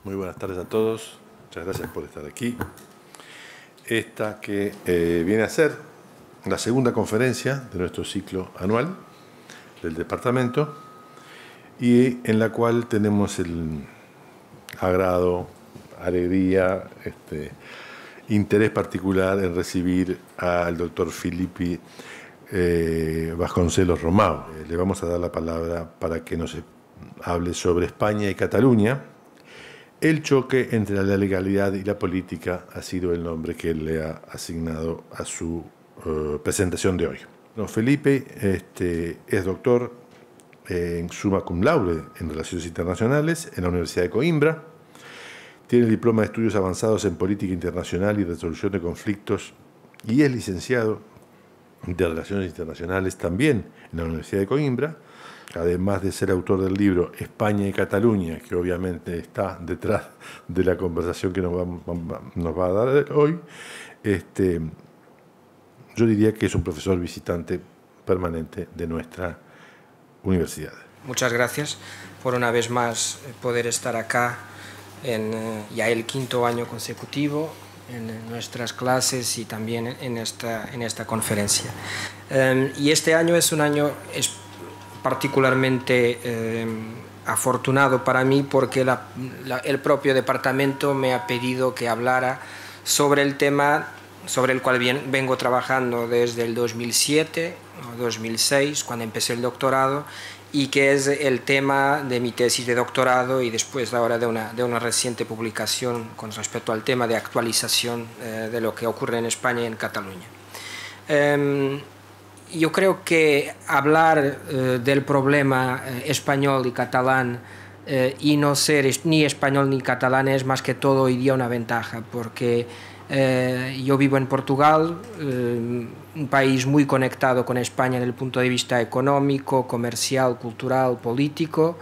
Muy buenas tardes a todos. Muchas gracias por estar aquí. Esta que viene a ser la segunda conferencia de nuestro ciclo anual del departamento y en la cual tenemos el agrado, alegría, interés particular en recibir al doctor Filipe Vasconcelos Romao. Le vamos a dar la palabra para que nos hable sobre España y Cataluña. El choque entre la legalidad y la política ha sido el nombre que él le ha asignado a su presentación de hoy. Don Felipe es doctor en summa cum laude en Relaciones Internacionales en la Universidad de Coimbra. Tiene el diploma de Estudios Avanzados en Política Internacional y Resolución de Conflictos y es licenciado de Relaciones Internacionales también en la Universidad de Coimbra, además de ser autor del libro España y Cataluña, que obviamente está detrás de la conversación que nos va a dar hoy. Yo diría que es un profesor visitante permanente de nuestra universidad. Muchas gracias por una vez más poder estar acá en ya el quinto año consecutivo en nuestras clases y también en esta conferencia. Y este año es un año particularmente afortunado para mí porque el propio departamento me ha pedido que hablara sobre el tema sobre el cual vengo trabajando desde el 2007 o 2006, cuando empecé el doctorado, y que es el tema de mi tesis de doctorado y después ahora de una reciente publicación con respecto al tema de actualización de lo que ocurre en España y en Cataluña. Yo creo que hablar del problema español y catalán y no ser ni español ni catalán es más que todo hoy día una ventaja, porque yo vivo en Portugal, un país muy conectado con España desde el punto de vista económico, comercial, cultural, político.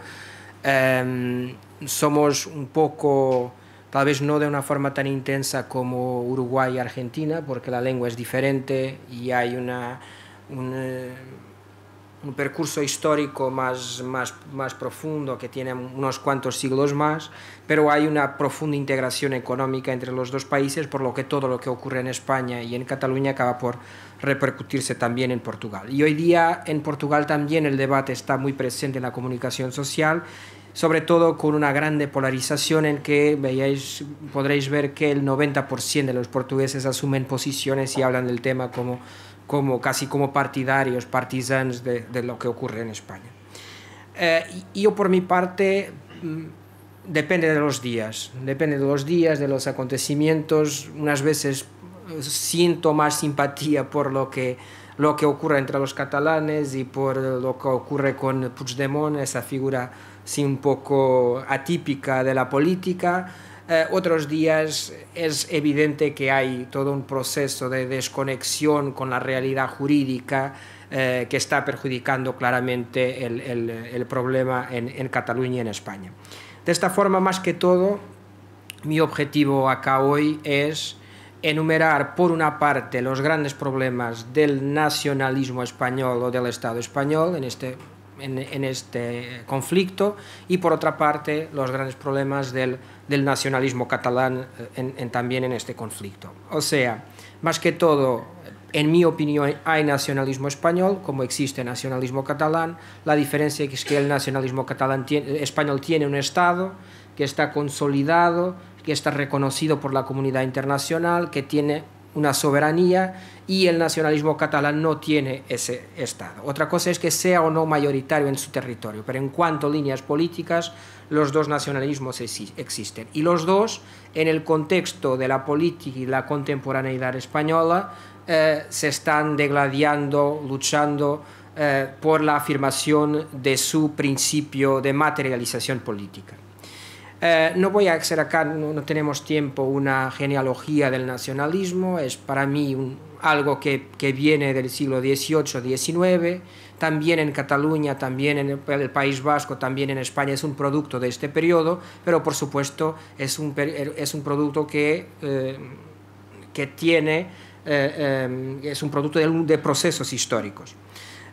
Somos un poco, tal vez no de una forma tan intensa como Uruguay y Argentina, porque la lengua es diferente y hay un percurso histórico más profundo que tiene unos cuantos siglos más, pero hay una profunda integración económica entre los dos países, por lo que todo lo que ocurre en España y en Cataluña acaba por repercutirse también en Portugal. Y hoy día en Portugal también el debate está muy presente en la comunicación social, sobre todo con una grande polarización en que podréis ver que el 90% de los portugueses asumen posiciones y hablan del tema casi como partidarios, partisanos de lo que ocurre en España. Yo por mi parte, depende de los días, de los acontecimientos. Unas veces siento más simpatía por lo que ocurre entre los catalanes y por lo que ocurre con Puigdemont, esa figura sí, un poco atípica de la política. Otros días es evidente que hay todo un proceso de desconexión con la realidad jurídica que está perjudicando claramente el problema en Cataluña y en España. De esta forma, más que todo, mi objetivo acá hoy es enumerar, por una parte, los grandes problemas del nacionalismo español o del Estado español en este conflicto, y por otra parte los grandes problemas del nacionalismo catalán también en este conflicto. O sea, más que todo, en mi opinión, hay nacionalismo español como existe nacionalismo catalán. La diferencia es que el nacionalismo español tiene un Estado que está consolidado, que está reconocido por la comunidad internacional, que tiene una soberanía, y el nacionalismo catalán no tiene ese Estado. Otra cosa es que sea o no mayoritario en su territorio, pero en cuanto a líneas políticas, los dos nacionalismos existen. Y los dos, en el contexto de la política y la contemporaneidad española, se están degladiando, luchando por la afirmación de su principio de materialización política. No voy a hacer acá, no tenemos tiempo, una genealogía del nacionalismo. Es para mí algo que viene del siglo XVIII, XIX, también en Cataluña, también en el País Vasco, también en España, es un producto de este periodo, pero por supuesto es un producto que tiene, es un producto de procesos históricos.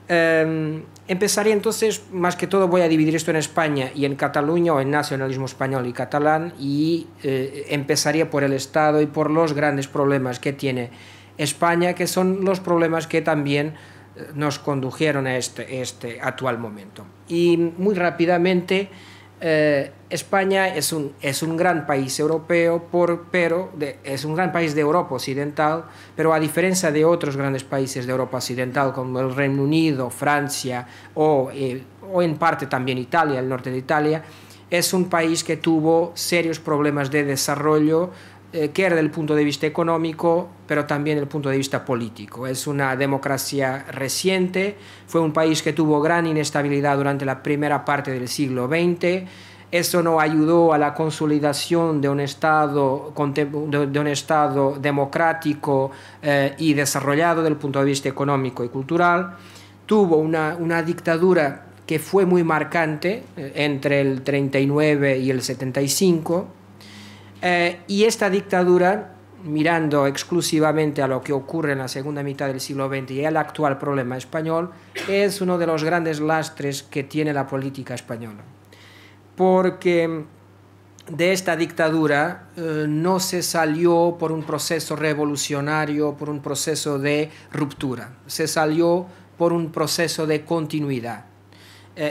Empezaría entonces, más que todo voy a dividir esto en España y en Cataluña, o en nacionalismo español y catalán, y empezaría por el Estado y por los grandes problemas que tiene España, que son los problemas que también nos condujeron a este actual momento. Y muy rápidamente, España es un gran país europeo, es un gran país de Europa Occidental, pero a diferencia de otros grandes países de Europa Occidental como el Reino Unido, Francia o en parte también Italia, el norte de Italia, es un país que tuvo serios problemas de desarrollo, que era desde el punto de vista económico, pero también desde el punto de vista político. Es una democracia reciente, fue un país que tuvo gran inestabilidad durante la primera parte del siglo XX. Eso no ayudó a la consolidación de un Estado democrático y desarrollado desde el punto de vista económico y cultural. Tuvo una dictadura que fue muy marcante entre el 39 y el 75. Y esta dictadura, mirando exclusivamente a lo que ocurre en la segunda mitad del siglo XX y al actual problema español, es uno de los grandes lastres que tiene la política española. Porque de esta dictadura no se salió por un proceso revolucionario, por un proceso de ruptura, se salió por un proceso de continuidad.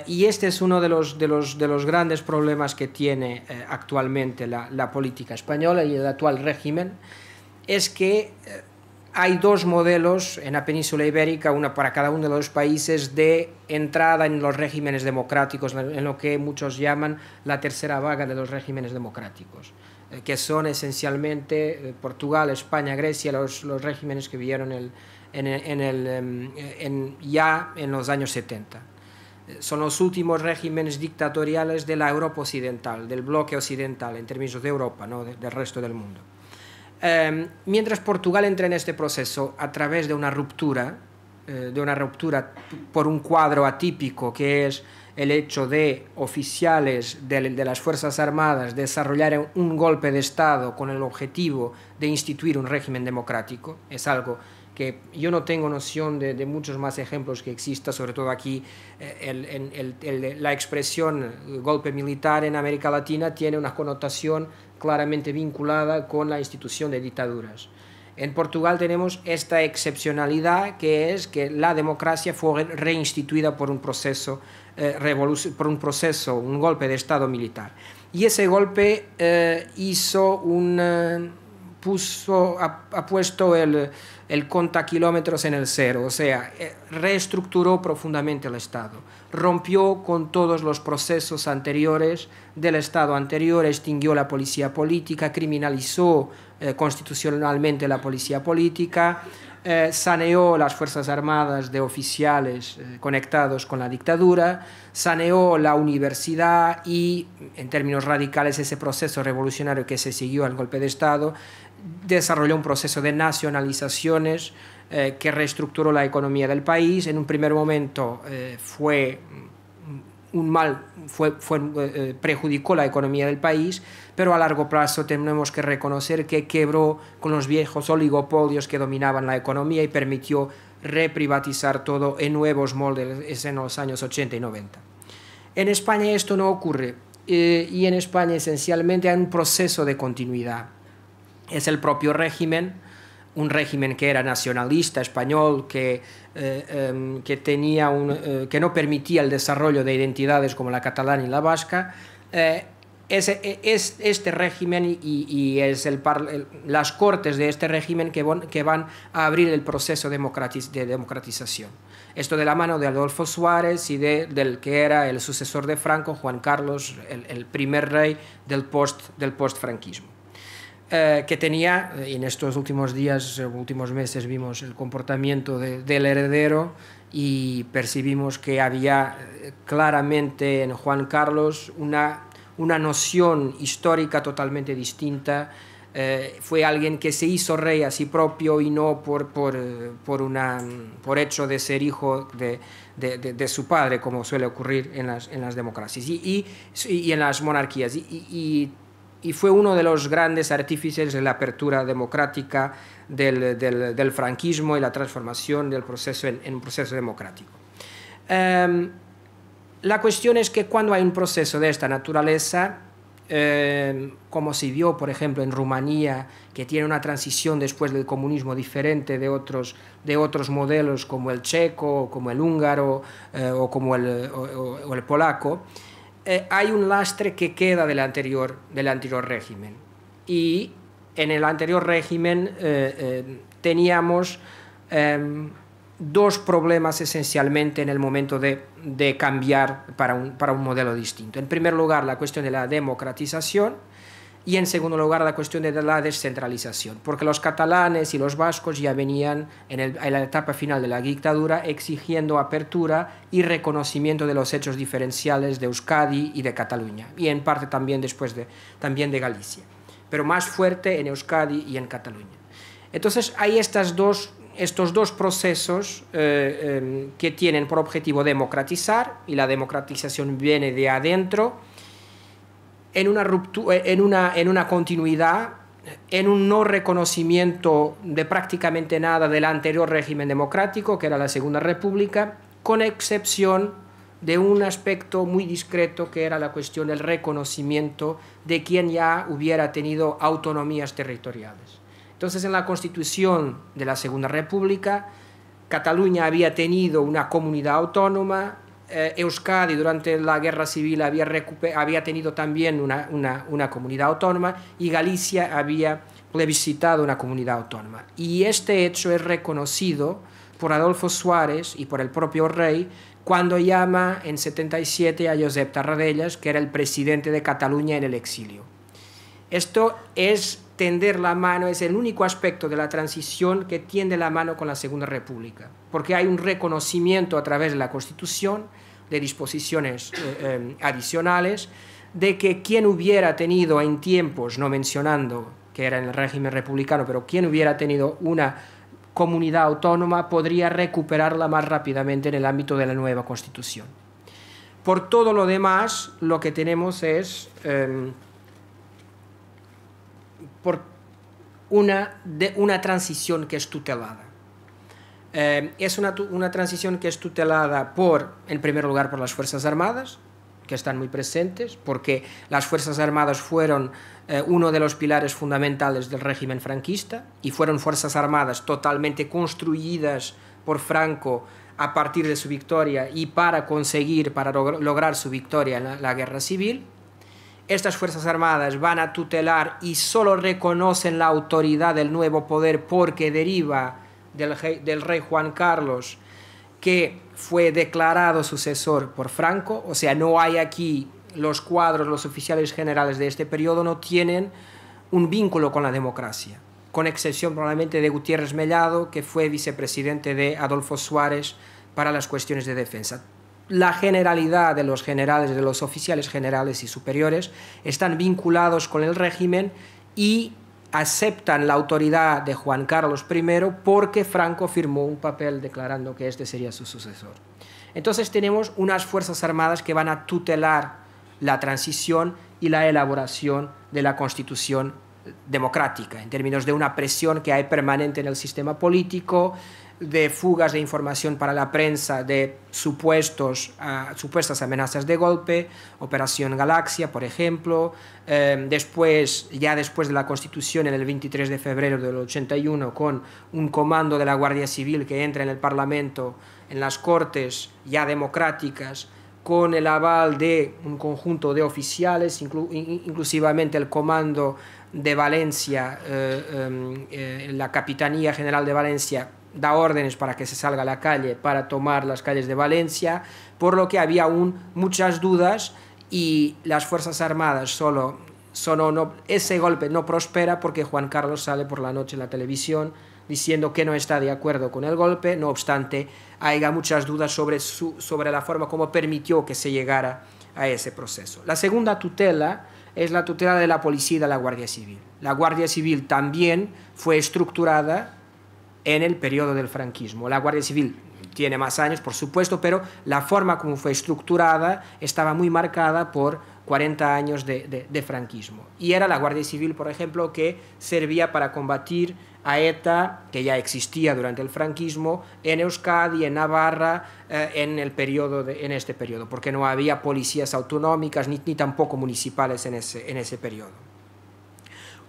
Y este es uno de los grandes problemas que tiene actualmente la política española y el actual régimen, es que hay dos modelos en la península ibérica, una para cada uno de los países, de entrada en los regímenes democráticos, en lo que muchos llaman la tercera vaga de los regímenes democráticos, que son esencialmente Portugal, España, Grecia, los regímenes que vivieron ya en los años 70. Son los últimos regímenes dictatoriales de la Europa occidental, del bloque occidental, en términos de Europa, ¿no? del resto del mundo. Mientras Portugal entra en este proceso a través de una ruptura por un cuadro atípico, que es el hecho de oficiales de las Fuerzas Armadas desarrollar un golpe de Estado con el objetivo de instituir un régimen democrático. Es algo que yo no tengo noción de muchos más ejemplos que exista, sobre todo aquí la expresión golpe militar en América Latina tiene una connotación claramente vinculada con la institución de dictaduras. En Portugal tenemos esta excepcionalidad, que es que la democracia fue reinstituida por un proceso, un golpe de Estado militar. Y ese golpe ha puesto el contakilómetros en el cero, o sea, reestructuró profundamente el Estado, rompió con todos los procesos anteriores del Estado anterior, extinguió la policía política, criminalizó constitucionalmente la policía política, saneó las Fuerzas Armadas de oficiales conectados con la dictadura, saneó la universidad y, en términos radicales, ese proceso revolucionario que se siguió al golpe de Estado, desarrolló un proceso de nacionalizaciones que reestructuró la economía del país. En un primer momento perjudicó la economía del país, pero a largo plazo tenemos que reconocer que quebró con los viejos oligopolios que dominaban la economía y permitió reprivatizar todo en nuevos moldes en los años 80 y 90. En España esto no ocurre, y en España esencialmente hay un proceso de continuidad. Es el propio régimen, un régimen que era nacionalista español, que no permitía el desarrollo de identidades como la catalana y la vasca. Es este régimen y las cortes de este régimen que van a abrir el proceso de democratización. Esto de la mano de Adolfo Suárez y del que era el sucesor de Franco, Juan Carlos, el primer rey del post-franquismo. Que tenía, y en estos últimos meses vimos el comportamiento del heredero y percibimos que había claramente en Juan Carlos una noción histórica totalmente distinta. Fue alguien que se hizo rey a sí propio y no por hecho de ser hijo de su padre, como suele ocurrir en las democracias y en las monarquías. Y fue uno de los grandes artífices de la apertura democrática del franquismo y la transformación del proceso en un proceso democrático. La cuestión es que cuando hay un proceso de esta naturaleza, como se vio, por ejemplo, en Rumanía, que tiene una transición después del comunismo diferente de otros modelos como el checo, como el húngaro o como el polaco, hay un lastre que queda del anterior régimen. Y en el anterior régimen teníamos dos problemas esencialmente en el momento de cambiar para un modelo distinto. En primer lugar, la cuestión de la democratización y en segundo lugar, la cuestión de la descentralización, porque los catalanes y los vascos ya venían en la etapa final de la dictadura exigiendo apertura y reconocimiento de los hechos diferenciales de Euskadi y de Cataluña, y en parte también también de Galicia, pero más fuerte en Euskadi y en Cataluña. Entonces hay estos dos procesos que tienen por objetivo democratizar, y la democratización viene de adentro, en una continuidad, en un no reconocimiento de prácticamente nada del anterior régimen democrático, que era la Segunda República, con excepción de un aspecto muy discreto, que era la cuestión del reconocimiento de quien ya hubiera tenido autonomías territoriales. Entonces, en la Constitución de la Segunda República, Cataluña había tenido una comunidad autónoma, Euskadi durante la Guerra Civil había tenido también una comunidad autónoma, y Galicia había plebiscitado una comunidad autónoma. Y este hecho es reconocido por Adolfo Suárez y por el propio rey cuando llama en 77 a Josep Tarradellas, que era el presidente de Cataluña en el exilio. Esto es tender la mano, es el único aspecto de la transición que tiende la mano con la Segunda República, porque hay un reconocimiento a través de la Constitución, de disposiciones adicionales, de que quien hubiera tenido en tiempos, no mencionando que era en el régimen republicano, pero quien hubiera tenido una comunidad autónoma podría recuperarla más rápidamente en el ámbito de la nueva Constitución. Por todo lo demás, lo que tenemos es por una transición que es tutelada. Es una transición que es tutelada en primer lugar, por las Fuerzas Armadas, que están muy presentes, porque las Fuerzas Armadas fueron uno de los pilares fundamentales del régimen franquista, y fueron Fuerzas Armadas totalmente construidas por Franco a partir de su victoria y para lograr su victoria en la Guerra Civil. Estas Fuerzas Armadas van a tutelar y solo reconocen la autoridad del nuevo poder porque deriva del rey Juan Carlos, que fue declarado sucesor por Franco. O sea, no hay aquí los oficiales generales de este periodo no tienen un vínculo con la democracia, con excepción probablemente de Gutiérrez Mellado, que fue vicepresidente de Adolfo Suárez para las cuestiones de defensa. La generalidad de los generales, de los oficiales generales y superiores, están vinculados con el régimen y aceptan la autoridad de Juan Carlos I porque Franco firmó un papel declarando que este sería su sucesor. Entonces tenemos unas Fuerzas Armadas que van a tutelar la transición y la elaboración de la Constitución democrática, en términos de una presión que hay permanente en el sistema político, de fugas de información para la prensa, de supuestas amenazas de golpe, Operación Galaxia, por ejemplo, después de la Constitución, en el 23 de febrero del 81, con un comando de la Guardia Civil que entra en el Parlamento, en las Cortes ya democráticas, con el aval de un conjunto de oficiales, inclusivamente el comando de Valencia, la Capitanía General de Valencia, da órdenes para que se salga a la calle para tomar las calles de Valencia, por lo que había aún muchas dudas, y las Fuerzas Armadas ese golpe no prospera porque Juan Carlos sale por la noche en la televisión diciendo que no está de acuerdo con el golpe. No obstante, hay muchas dudas sobre la forma como permitió que se llegara a ese proceso. La segunda tutela es la tutela de la policía y de la Guardia Civil. La Guardia Civil también fue estructurada en el periodo del franquismo. La Guardia Civil tiene más años, por supuesto, pero la forma como fue estructurada estaba muy marcada por 40 años de franquismo. Y era la Guardia Civil, por ejemplo, que servía para combatir a ETA, que ya existía durante el franquismo, en Euskadi, en Navarra, en este periodo, porque no había policías autonómicas ni tampoco municipales en ese periodo.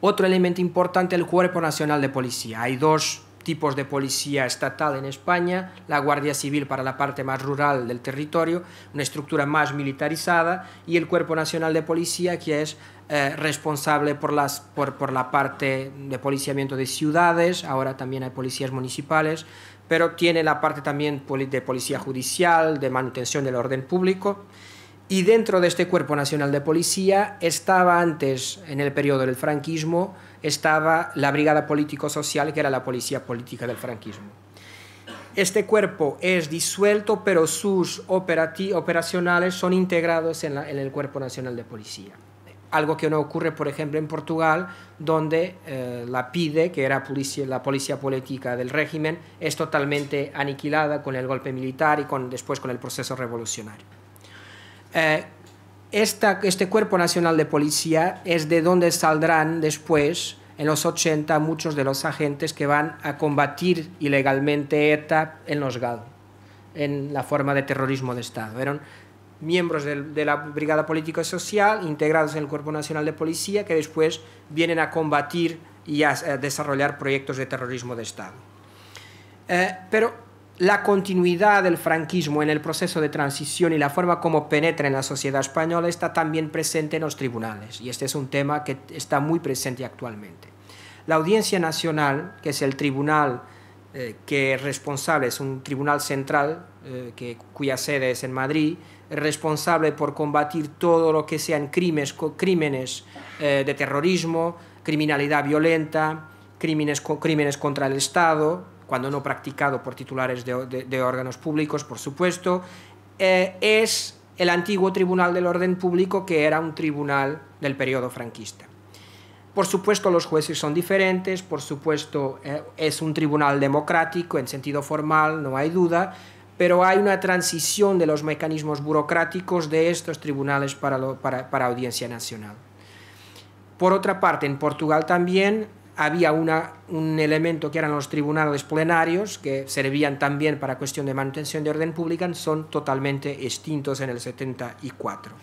Otro elemento importante, el Cuerpo Nacional de Policía. Hay dos tipos de policía estatal en España: la Guardia Civil para la parte más rural del territorio, una estructura más militarizada, y el Cuerpo Nacional de Policía, que es responsable por la parte de policiamiento de ciudades. Ahora también hay policías municipales, pero tiene la parte también de policía judicial, de manutención del orden público. Y dentro de este Cuerpo Nacional de Policía estaba antes, en el periodo del franquismo, estaba la Brigada Político-Social, que era la policía política del franquismo. Este cuerpo es disuelto, pero sus operacionales son integrados en el Cuerpo Nacional de Policía. Algo que no ocurre, por ejemplo, en Portugal, donde la PIDE, que era la policía política del régimen, es totalmente aniquilada con el golpe militar y después con el proceso revolucionario. Este Cuerpo Nacional de Policía es de donde saldrán después, en los 80, muchos de los agentes que van a combatir ilegalmente ETA en los GAL, en la forma de terrorismo de Estado. Eran miembros de la Brigada Política y Social, integrados en el Cuerpo Nacional de Policía, que después vienen a combatir y a desarrollar proyectos de terrorismo de Estado. Pero la continuidad del franquismo en el proceso de transición y la forma como penetra en la sociedad española está también presente en los tribunales, y este es un tema que está muy presente actualmente. La Audiencia Nacional, que es el tribunal que es responsable, es un tribunal central cuya sede es en Madrid, es responsable por combatir todo lo que sean crímenes de terrorismo, criminalidad violenta, crímenes contra el Estado, cuando no practicado por titulares de órganos públicos, por supuesto. Es el antiguo Tribunal del Orden Público, que era un tribunal del periodo franquista. Por supuesto, los jueces son diferentes, por supuesto, es un tribunal democrático en sentido formal, no hay duda, pero hay una transición de los mecanismos burocráticos de estos tribunales para Audiencia Nacional. Por otra parte, en Portugal también había un elemento que eran los tribunales plenarios, que servían también para cuestión de manutención de orden pública, son totalmente extintos en el 74.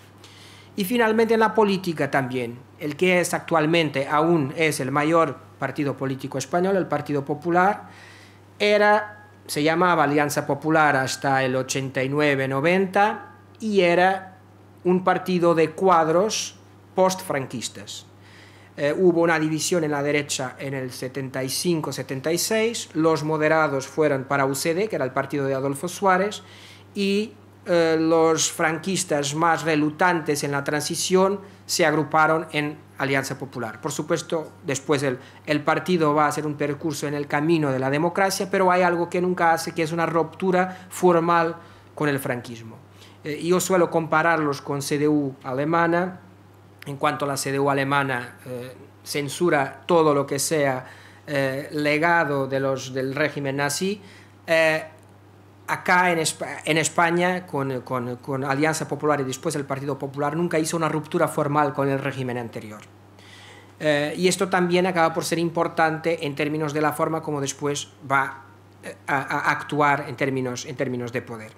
Y finalmente en la política también, el que es actualmente aún es el mayor partido político español, el Partido Popular, se llamaba Alianza Popular hasta el 89-90 y era un partido de cuadros post-franquistas. Hubo una división en la derecha en el 75-76, los moderados fueron para UCD, que era el partido de Adolfo Suárez, y los franquistas más reluctantes en la transición se agruparon en Alianza Popular. Por supuesto, después el partido va a hacer un percurso en el camino de la democracia, pero hay algo que nunca hace, que es una ruptura formal con el franquismo. Yo suelo compararlos con CDU alemana. En cuanto a la CDU alemana, censura todo lo que sea legado del régimen nazi. Acá en España, con Alianza Popular y después el Partido Popular, nunca hizo una ruptura formal con el régimen anterior. Y esto también acaba por ser importante en términos de la forma como después va a actuar en términos de poder.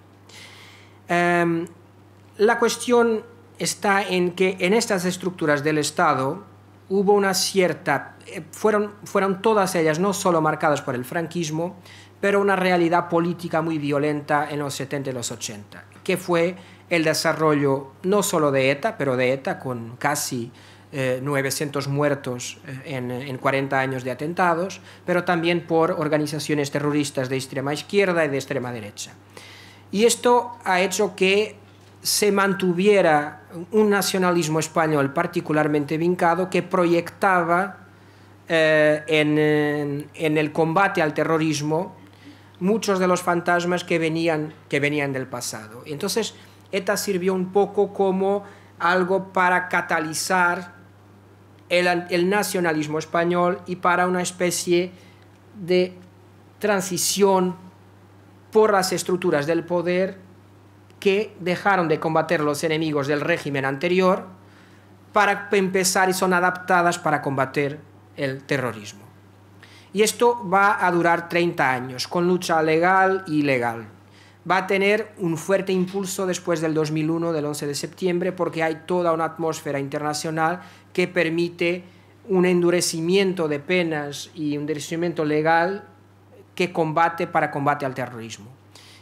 La cuestión está en que en estas estructuras del Estado hubo una cierta, fueron todas ellas no solo marcadas por el franquismo, pero una realidad política muy violenta en los 70 y los 80, que fue el desarrollo no solo de ETA, pero de ETA con casi 900 muertos en 40 años de atentados, pero también por organizaciones terroristas de extrema izquierda y de extrema derecha. Y esto ha hecho que se mantuviera un nacionalismo español particularmente vincado, que proyectaba en el combate al terrorismo muchos de los fantasmas que venían del pasado. Entonces, ETA sirvió un poco como algo para catalizar el nacionalismo español y para una especie de transición por las estructuras del poder que dejaron de combater los enemigos del régimen anterior para empezar y son adaptadas para combater el terrorismo. Y esto va a durar 30 años, con lucha legal y ilegal. Va a tener un fuerte impulso después del 2001, del 11 de septiembre, porque hay toda una atmósfera internacional que permite un endurecimiento de penas y un endurecimiento legal que combate al terrorismo.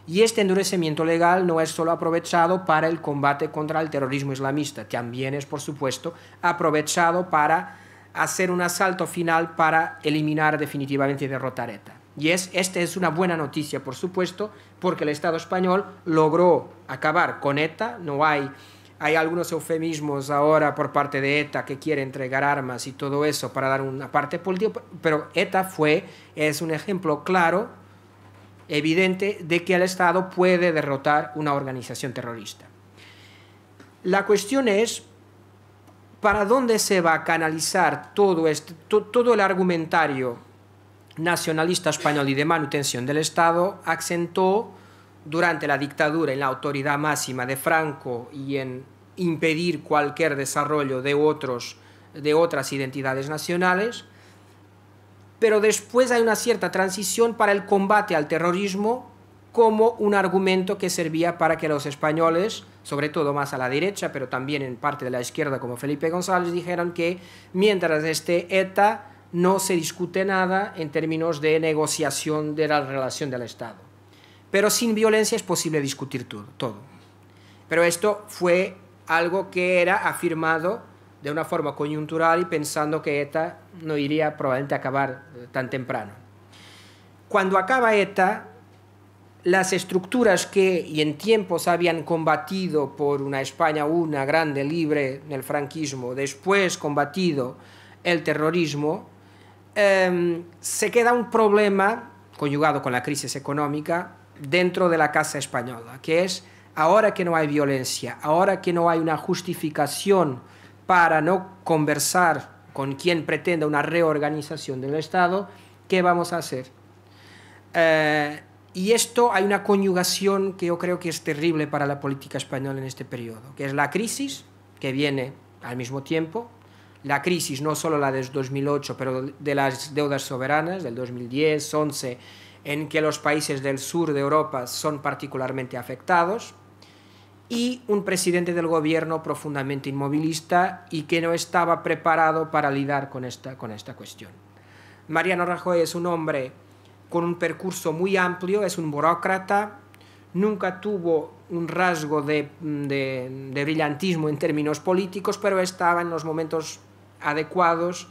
Y este endurecimiento legal no es solo aprovechado para el combate contra el terrorismo islamista, también es, por supuesto, aprovechado para hacer un asalto final para eliminar definitivamente y derrotar ETA. Y esta es una buena noticia, por supuesto, porque el Estado español logró acabar con ETA. No hay algunos eufemismos ahora por parte de ETA que quiere entregar armas y todo eso para dar una parte política, pero ETA es un ejemplo claro, evidente, de que el Estado puede derrotar una organización terrorista. La cuestión es, ¿para dónde se va a canalizar todo el argumentario nacionalista español y de manutención del Estado? Acentó durante la dictadura en la autoridad máxima de Franco y en impedir cualquier desarrollo de otras identidades nacionales, pero después hay una cierta transición para el combate al terrorismo como un argumento que servía para que los españoles, sobre todo más a la derecha, pero también en parte de la izquierda como Felipe González, dijeran que mientras esté ETA no se discute nada en términos de negociación de la relación del Estado. Pero sin violencia es posible discutir todo. Pero esto fue algo que era afirmado de una forma coyuntural y pensando que ETA no iría probablemente a acabar tan temprano. Cuando acaba ETA, las estructuras que y en tiempos habían combatido por una España grande, libre del franquismo, después combatido el terrorismo, se queda un problema, conjugado con la crisis económica, dentro de la Casa Española, que es, ahora que no hay violencia, ahora que no hay una justificación para no conversar con quien pretenda una reorganización del Estado, ¿qué vamos a hacer? Y esto hay una conjugación que yo creo que es terrible para la política española en este periodo, que es la crisis, que viene al mismo tiempo, la crisis no solo la del 2008, pero de las deudas soberanas, del 2010, 11, en que los países del sur de Europa son particularmente afectados, y un presidente del gobierno profundamente inmovilista y que no estaba preparado para lidiar con esta cuestión. Mariano Rajoy es un hombre con un percurso muy amplio, es un burócrata, nunca tuvo un rasgo de brillantismo en términos políticos, pero estaba en los momentos adecuados.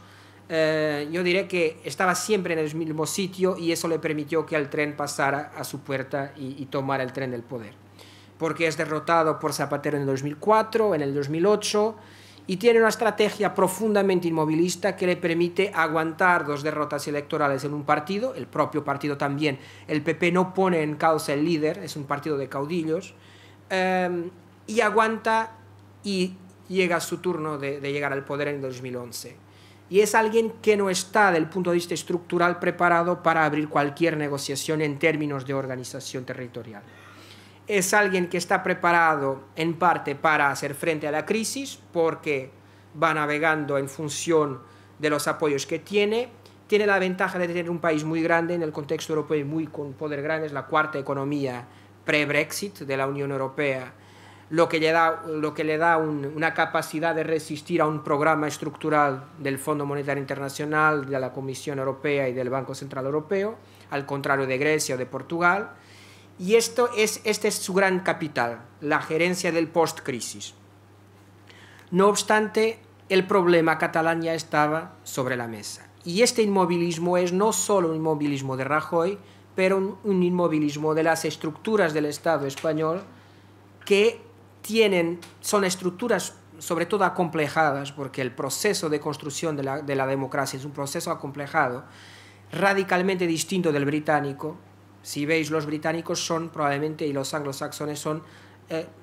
Yo diré que estaba siempre en el mismo sitio y eso le permitió que el tren pasara a su puerta y tomara el tren del poder. Porque es derrotado por Zapatero en el 2004, en el 2008, y tiene una estrategia profundamente inmovilista que le permite aguantar dos derrotas electorales en un partido, el propio partido también. El PP no pone en causa el líder, es un partido de caudillos, y aguanta y llega a su turno de llegar al poder en el 2011. Y es alguien que no está, desde el punto de vista estructural, preparado para abrir cualquier negociación en términos de organización territorial. Es alguien que está preparado en parte para hacer frente a la crisis porque va navegando en función de los apoyos que tiene la ventaja de tener un país muy grande en el contexto europeo y muy con poder grande, es la cuarta economía pre-Brexit de la Unión Europea, lo que le da una capacidad de resistir a un programa estructural del Fondo Monetario Internacional, de la Comisión Europea y del Banco Central Europeo, al contrario de Grecia o de Portugal. Y este es su gran capital, la gerencia del post-crisis. No obstante, el problema catalán ya estaba sobre la mesa. Y este inmovilismo es no solo un inmovilismo de Rajoy, pero un inmovilismo de las estructuras del Estado español que son estructuras sobre todo acomplejadas, porque el proceso de construcción de la democracia es un proceso acomplejado, radicalmente distinto del británico. Si veis, los británicos son probablemente, y los anglosajones son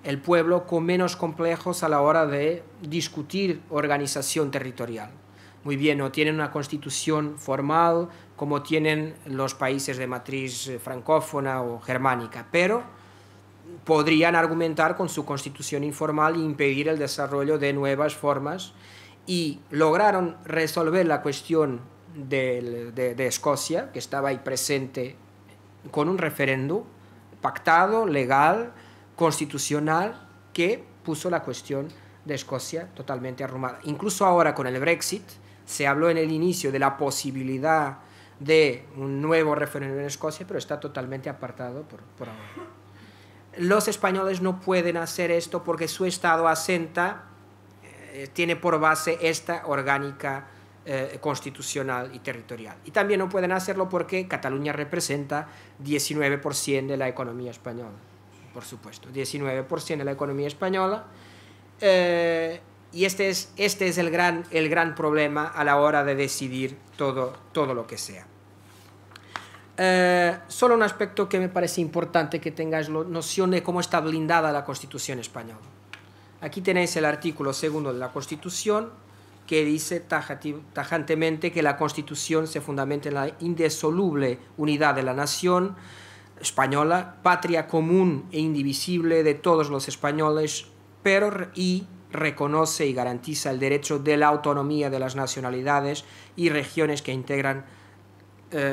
el pueblo con menos complejos a la hora de discutir organización territorial. Muy bien, no tienen una constitución formal como tienen los países de matriz francófona o germánica, pero podrían argumentar con su constitución informal e impedir el desarrollo de nuevas formas, y lograron resolver la cuestión de Escocia, que estaba ahí presente con un referéndum pactado, legal, constitucional, que puso la cuestión de Escocia totalmente arrumada. Incluso ahora con el Brexit se habló en el inicio de la posibilidad de un nuevo referéndum en Escocia, pero está totalmente apartado por ahora. Los españoles no pueden hacer esto porque su Estado asenta, tiene por base esta orgánica constitucional y territorial. Y también no pueden hacerlo porque Cataluña representa 19% de la economía española, por supuesto, 19% de la economía española, y este es el gran problema a la hora de decidir todo lo que sea. Solo un aspecto que me parece importante que tengáis noción de cómo está blindada la Constitución española. Aquí tenéis el artículo 2 de la Constitución, que dice tajantemente que la Constitución se fundamenta en la indisoluble unidad de la nación española, patria común e indivisible de todos los españoles, y reconoce y garantiza el derecho de la autonomía de las nacionalidades y regiones que integran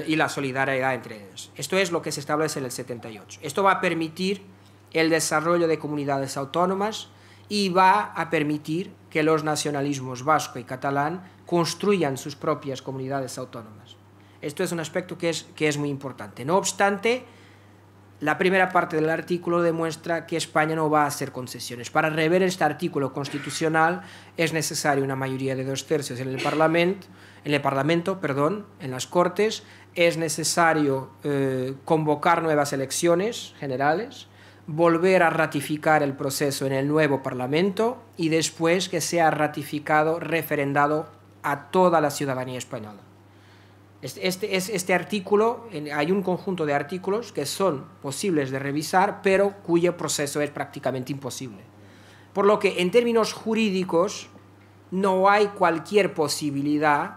y la solidaridad entre ellas. Esto es lo que se establece en el 78. Esto va a permitir el desarrollo de comunidades autónomas y va a permitir que los nacionalismos vasco y catalán construyan sus propias comunidades autónomas. Esto es un aspecto que es muy importante. No obstante, la primera parte del artículo demuestra que España no va a hacer concesiones. Para rever este artículo constitucional es necesaria una mayoría de 2/3 en el Parlamento, en las Cortes. Es necesario convocar nuevas elecciones generales, volver a ratificar el proceso en el nuevo Parlamento y después que sea ratificado, referendado a toda la ciudadanía española. Este artículo, hay un conjunto de artículos que son posibles de revisar, pero cuyo proceso es prácticamente imposible. Por lo que, en términos jurídicos, no hay cualquier posibilidad,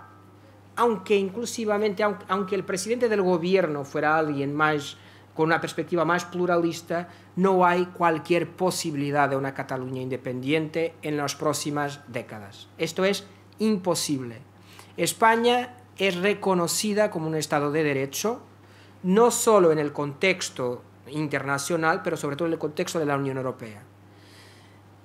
aunque el presidente del gobierno fuera alguien más con una perspectiva más pluralista, no hay cualquier posibilidad de una Cataluña independiente en las próximas décadas. Esto es imposible. España es reconocida como un Estado de Derecho, no solo en el contexto internacional, pero sobre todo en el contexto de la Unión Europea.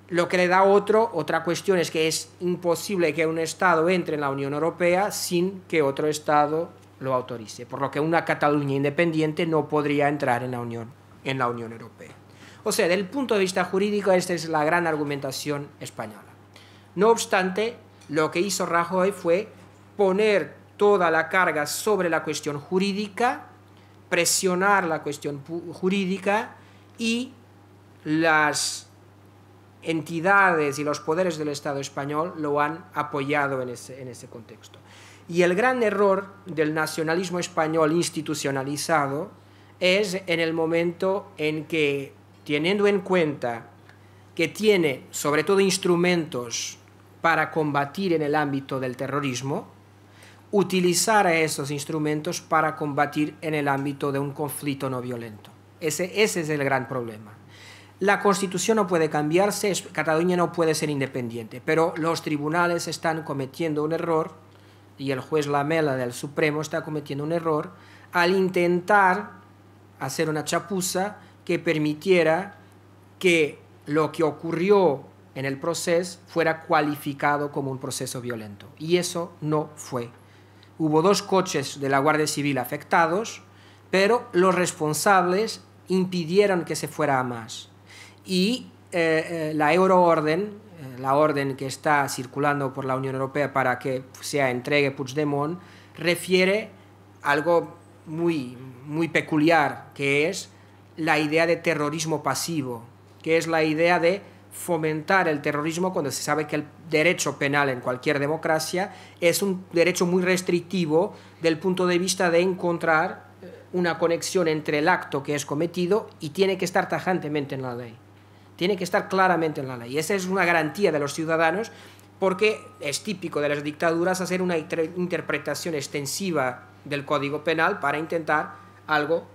Lo que le da otra cuestión es que es imposible que un Estado entre en la Unión Europea sin que otro Estado lo autorice, por lo que una Cataluña independiente no podría entrar en la Unión Europea. O sea, desde el punto de vista jurídico, esta es la gran argumentación española. No obstante, lo que hizo Rajoy fue poner toda la carga sobre la cuestión jurídica, presionar la cuestión jurídica, y las entidades y los poderes del Estado español lo han apoyado en ese contexto. Y el gran error del nacionalismo español institucionalizado es en el momento en que, teniendo en cuenta que tiene sobre todo instrumentos para combatir en el ámbito del terrorismo, utilizar a esos instrumentos para combatir en el ámbito de un conflicto no violento. Ese es el gran problema. La Constitución no puede cambiarse, Cataluña no puede ser independiente, pero los tribunales están cometiendo un error, y el juez Lamela del Supremo está cometiendo un error al intentar hacer una chapuza que permitiera que lo que ocurrió en el proceso fuera cualificado como un proceso violento. Y eso no fue. Hubo 2 coches de la Guardia Civil afectados, pero los responsables impidieron que se fuera a más. Y la euroorden, la orden que está circulando por la Unión Europea para que se entregue Puigdemont, refiere algo muy, muy peculiar, que es la idea de terrorismo pasivo, que es la idea de fomentar el terrorismo cuando se sabe que el derecho penal en cualquier democracia es un derecho muy restrictivo del punto de vista de encontrar una conexión entre el acto que es cometido y tiene que estar tajantemente en la ley. Tiene que estar claramente en la ley. Esa es una garantía de los ciudadanos, porque es típico de las dictaduras hacer una interpretación extensiva del Código Penal para intentar algo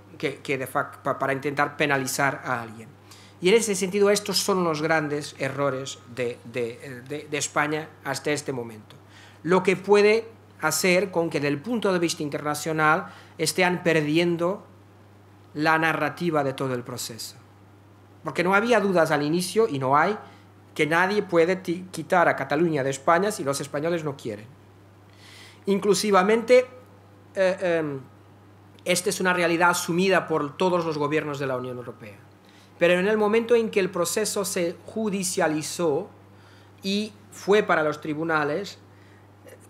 para intentar penalizar a alguien. Y en ese sentido, estos son los grandes errores de España hasta este momento. Lo que puede hacer con que, desde el punto de vista internacional, estén perdiendo la narrativa de todo el proceso. Porque no había dudas al inicio, y no hay, que nadie puede quitar a Cataluña de España si los españoles no quieren. Inclusivamente, esta es una realidad asumida por todos los gobiernos de la Unión Europea. Pero en el momento en que el proceso se judicializó y fue para los tribunales,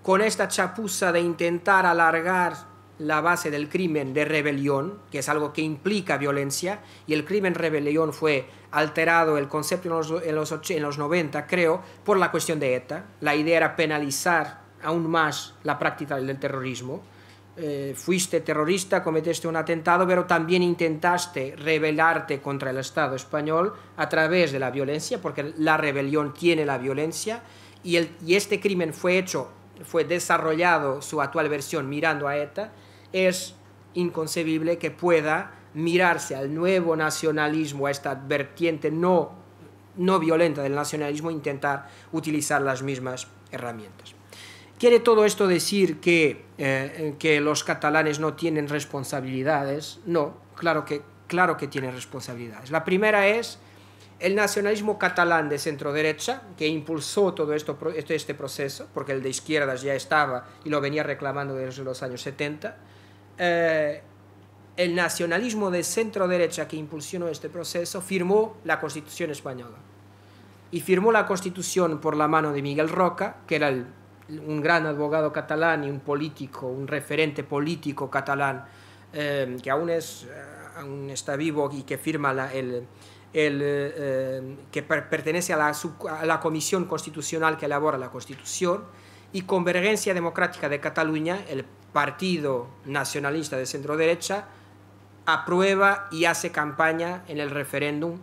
con esta chapuza de intentar alargar la base del crimen de rebelión, que es algo que implica violencia, y el crimen rebelión fue alterado el concepto en los 90, creo, por la cuestión de ETA. La idea era penalizar aún más la práctica del terrorismo. Fuiste terrorista, cometiste un atentado, pero también intentaste rebelarte contra el Estado español a través de la violencia, porque la rebelión tiene la violencia, y este crimen fue desarrollado, su actual versión, mirando a ETA. Es inconcebible que pueda mirarse al nuevo nacionalismo, a esta vertiente no violenta del nacionalismo, e intentar utilizar las mismas herramientas. ¿Quiere todo esto decir que los catalanes no tienen responsabilidades? No, claro que tienen responsabilidades. La primera es el nacionalismo catalán de centro-derecha, que impulsó todo este proceso, porque el de izquierdas ya estaba y lo venía reclamando desde los años 70. El nacionalismo de centro-derecha que impulsionó este proceso firmó la Constitución española. Y firmó la Constitución por la mano de Miguel Roca, que era un gran abogado catalán y un político, un referente político catalán, que aún está vivo y que firma que pertenece a la Comisión Constitucional que elabora la Constitución, y Convergencia Democrática de Cataluña, el partido nacionalista de centro-derecha, aprueba y hace campaña en el referéndum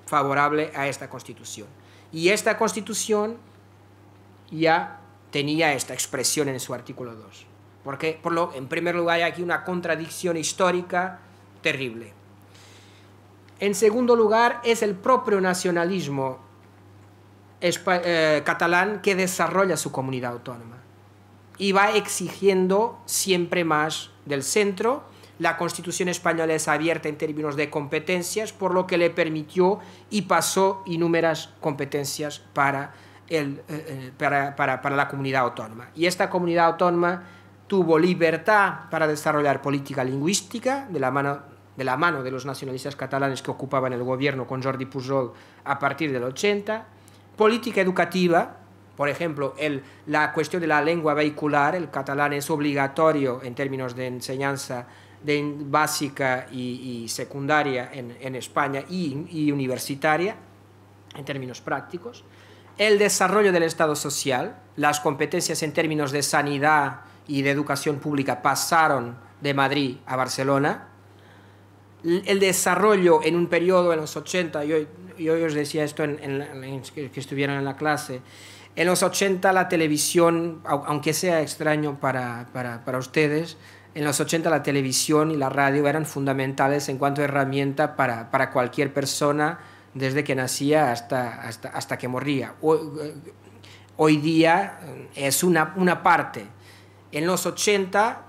favorable a esta Constitución. Y esta Constitución ya tenía esta expresión en su artículo 2. Porque, en primer lugar, hay aquí una contradicción histórica terrible. En segundo lugar, es el propio nacionalismo catalán que desarrolla su comunidad autónoma y va exigiendo siempre más del centro. La Constitución española es abierta en términos de competencias, por lo que le permitió y pasó innumerables competencias para la comunidad autónoma. Y esta comunidad autónoma tuvo libertad para desarrollar política lingüística de la mano de los nacionalistas catalanes que ocupaban el gobierno con Jordi Pujol a partir del 80, política educativa, por ejemplo, la cuestión de la lengua vehicular. El catalán es obligatorio en términos de enseñanza básica y secundaria en España y universitaria, en términos prácticos. El desarrollo del Estado social, las competencias en términos de sanidad y de educación pública pasaron de Madrid a Barcelona. El desarrollo en un periodo en los 80, yo os decía esto que estuvieran en la clase, en los 80 la televisión, aunque sea extraño para ustedes, en los 80 la televisión y la radio eran fundamentales en cuanto a herramienta para cualquier persona, desde que nacía hasta que moría. Hoy día es una parte. En los 80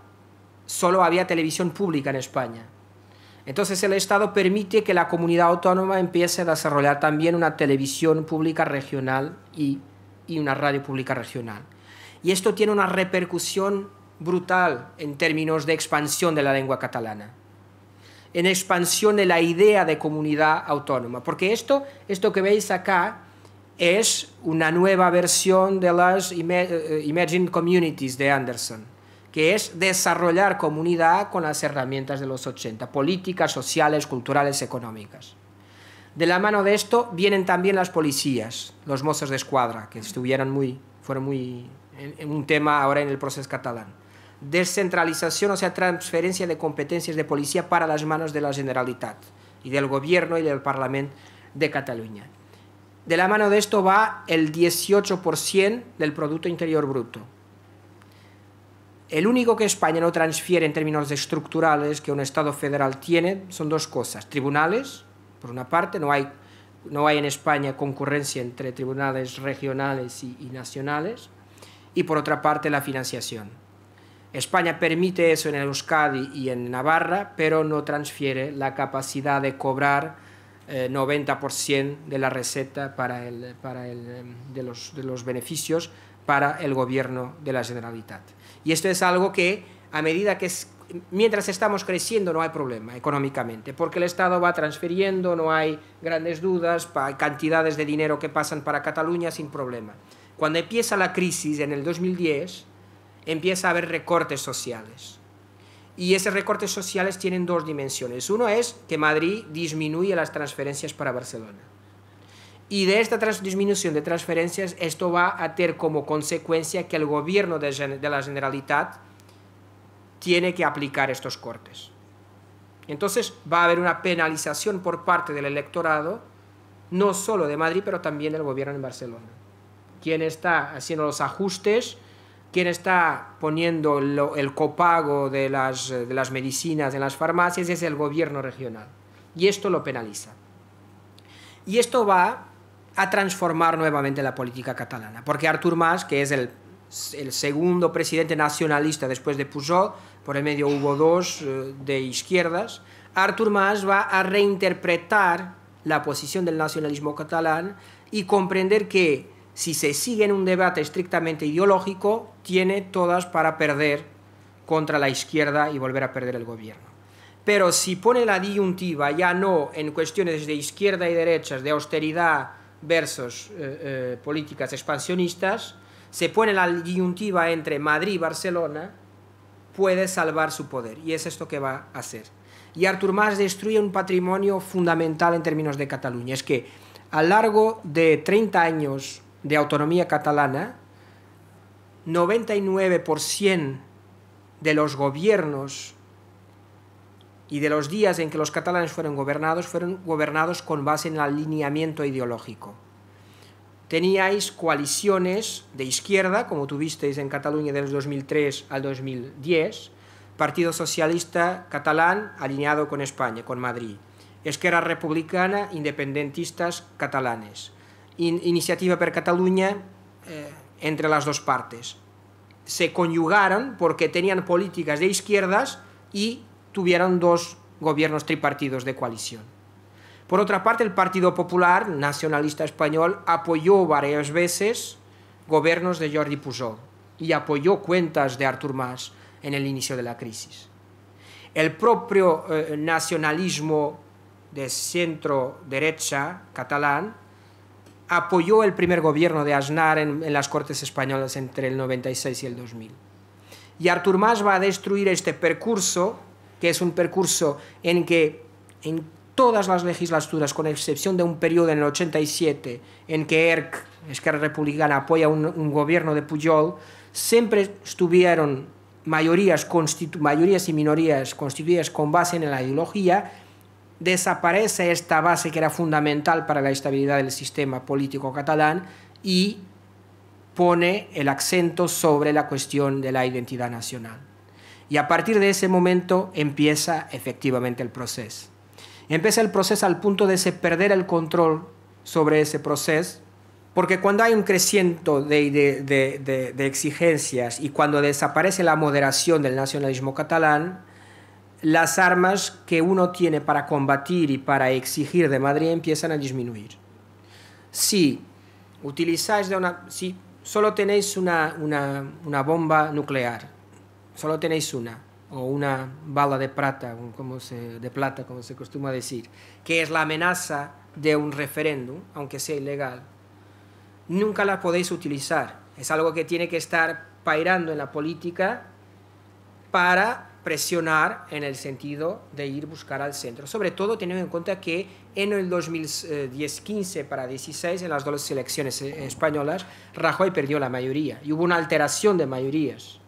solo había televisión pública en España. Entonces el Estado permite que la comunidad autónoma empiece a desarrollar también una televisión pública regional y una radio pública regional. Y esto tiene una repercusión brutal en términos de expansión de la lengua catalana, en expansión de la idea de comunidad autónoma, porque esto que veis acá es una nueva versión de las Emerging Communities de Anderson, que es desarrollar comunidad con las herramientas de los 80, políticas, sociales, culturales, económicas. De la mano de esto vienen también las policías, los Mossos d'Esquadra, que fueron muy en un tema ahora en el proceso catalán. Descentralización, o sea, transferencia de competencias de policía para las manos de la Generalitat y del Gobierno y del Parlamento de Cataluña. De la mano de esto va el 18% del Producto Interior Bruto. El único que España no transfiere en términos estructurales que un Estado federal tiene son dos cosas: tribunales, por una parte, no hay en España concurrencia entre tribunales regionales y nacionales, y por otra parte la financiación. España permite eso en Euskadi y en Navarra, pero no transfiere la capacidad de cobrar 90% de la receta de los beneficios para el gobierno de la Generalitat. Y esto es algo que, a medida que mientras estamos creciendo, no hay problema económicamente, porque el Estado va transfiriendo, no hay grandes dudas, hay cantidades de dinero que pasan para Cataluña sin problema. Cuando empieza la crisis en el 2010, empieza a haber recortes sociales. Y esos recortes sociales tienen dos dimensiones. Uno es que Madrid disminuye las transferencias para Barcelona. Y de esta disminución de transferencias, esto va a tener como consecuencia que el gobierno de la Generalitat tiene que aplicar estos cortes. Entonces va a haber una penalización por parte del electorado, no solo de Madrid, pero también del gobierno en Barcelona. Quien está haciendo los ajustes, quien está poniendo el copago de las medicinas en las farmacias es el gobierno regional. Y esto lo penaliza. Y esto va a transformar nuevamente la política catalana, porque Artur Mas, que es el segundo presidente nacionalista después de Pujol, por el medio hubo dos de izquierdas, Artur Mas va a reinterpretar la posición del nacionalismo catalán y comprender que si se sigue en un debate estrictamente ideológico, tiene todas para perder contra la izquierda y volver a perder el gobierno. Pero si pone la disyuntiva ya no en cuestiones de izquierda y derechas, de austeridad versus políticas expansionistas, se pone la disyuntiva entre Madrid y Barcelona, puede salvar su poder. Y es esto que va a hacer. Y Artur Mas destruye un patrimonio fundamental en términos de Cataluña. Es que a lo largo de 30 años de autonomía catalana, 99% de los gobiernos y de los días en que los catalanes fueron gobernados con base en el alineamiento ideológico. Teníais coaliciones de izquierda, como tuvisteis en Cataluña del 2003 al 2010, Partido Socialista Catalán alineado con España, con Madrid, Esquerra Republicana, independentistas catalanes, Iniciativa per Catalunya, entre las dos partes. Se conjugaron porque tenían políticas de izquierdas y tuvieron dos gobiernos tripartidos de coalición. Por otra parte, el Partido Popular, nacionalista español, apoyó varias veces gobiernos de Jordi Pujol y apoyó cuentas de Artur Mas en el inicio de la crisis. El propio nacionalismo de centro-derecha catalán apoyó el primer gobierno de Aznar en las Cortes Españolas entre el 96 y el 2000. Y Artur Mas va a destruir este percurso, que es un percurso en que en todas las legislaturas, con excepción de un periodo en el 87, en que ERC, Esquerra Republicana, apoya un gobierno de Pujol, siempre estuvieron mayorías y minorías constituidas con base en la ideología. Desaparece esta base que era fundamental para la estabilidad del sistema político catalán y pone el acento sobre la cuestión de la identidad nacional. Y a partir de ese momento empieza efectivamente el proceso. Empieza el proceso al punto de perder el control sobre ese proceso, porque cuando hay un creciente de exigencias y cuando desaparece la moderación del nacionalismo catalán, las armas que uno tiene para combatir y para exigir de Madrid empiezan a disminuir. Si solo tenéis una bomba nuclear, solo tenéis una, o una bala de plata, como se acostumbra decir, que es la amenaza de un referéndum, aunque sea ilegal, nunca la podéis utilizar. Es algo que tiene que estar pairando en la política para presionar en el sentido de ir a buscar al centro. Sobre todo teniendo en cuenta que en el 2015 para 16, en las dos elecciones españolas, Rajoy perdió la mayoría y hubo una alteración de mayorías.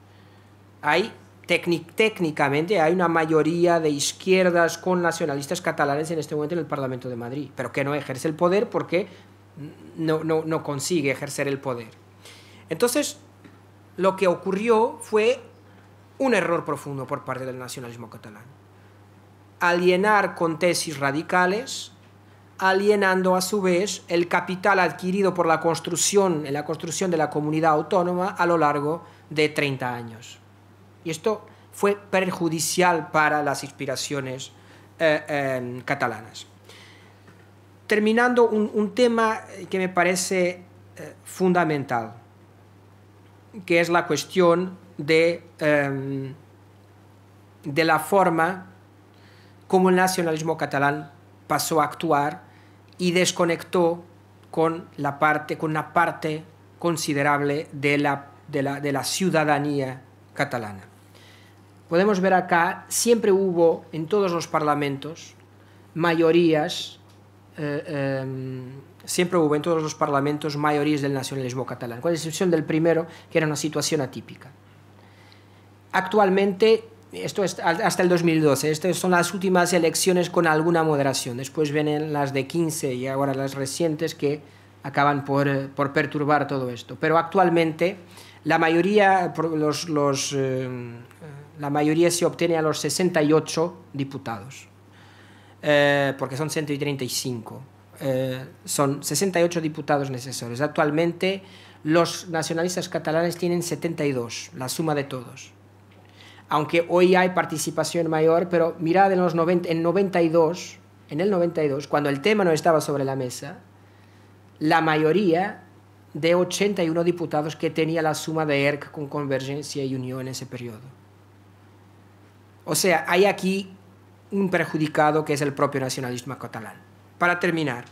Técnicamente hay una mayoría de izquierdas con nacionalistas catalanes en este momento en el Parlamento de Madrid, pero que no ejerce el poder porque no consigue ejercer el poder. Entonces, lo que ocurrió fue un error profundo por parte del nacionalismo catalán. Alienar con tesis radicales, alienando a su vez el capital adquirido por la construcción de la comunidad autónoma a lo largo de 30 años. Y esto fue perjudicial para las aspiraciones catalanas. Terminando, un tema que me parece fundamental, que es la cuestión de la forma como el nacionalismo catalán pasó a actuar y desconectó con una parte considerable de la ciudadanía catalana. Podemos ver acá, siempre hubo en todos los parlamentos mayorías, mayorías del nacionalismo catalán, con excepción del primero, que era una situación atípica. Actualmente, esto es hasta el 2012, estas son las últimas elecciones con alguna moderación, después vienen las de 15 y ahora las recientes que acaban por perturbar todo esto. Pero actualmente la mayoría se obtiene a los 68 diputados, porque son 135. Son 68 diputados necesarios. Actualmente los nacionalistas catalanes tienen 72, la suma de todos. Aunque hoy hay participación mayor, pero mirad en el 92, cuando el tema no estaba sobre la mesa, la mayoría de 81 diputados que tenía la suma de ERC con Convergencia y Unió en ese periodo. O sea, hay aquí un perjudicado que es el propio nacionalismo catalán. Para terminar,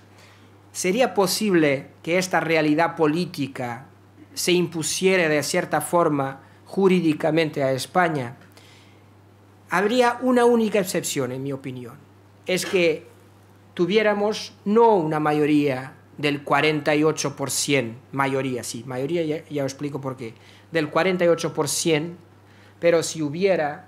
¿sería posible que esta realidad política se impusiera de cierta forma jurídicamente a España? Habría una única excepción, en mi opinión, es que tuviéramos no una mayoría del 48%, mayoría ya os explico por qué, del 48%, pero si hubiera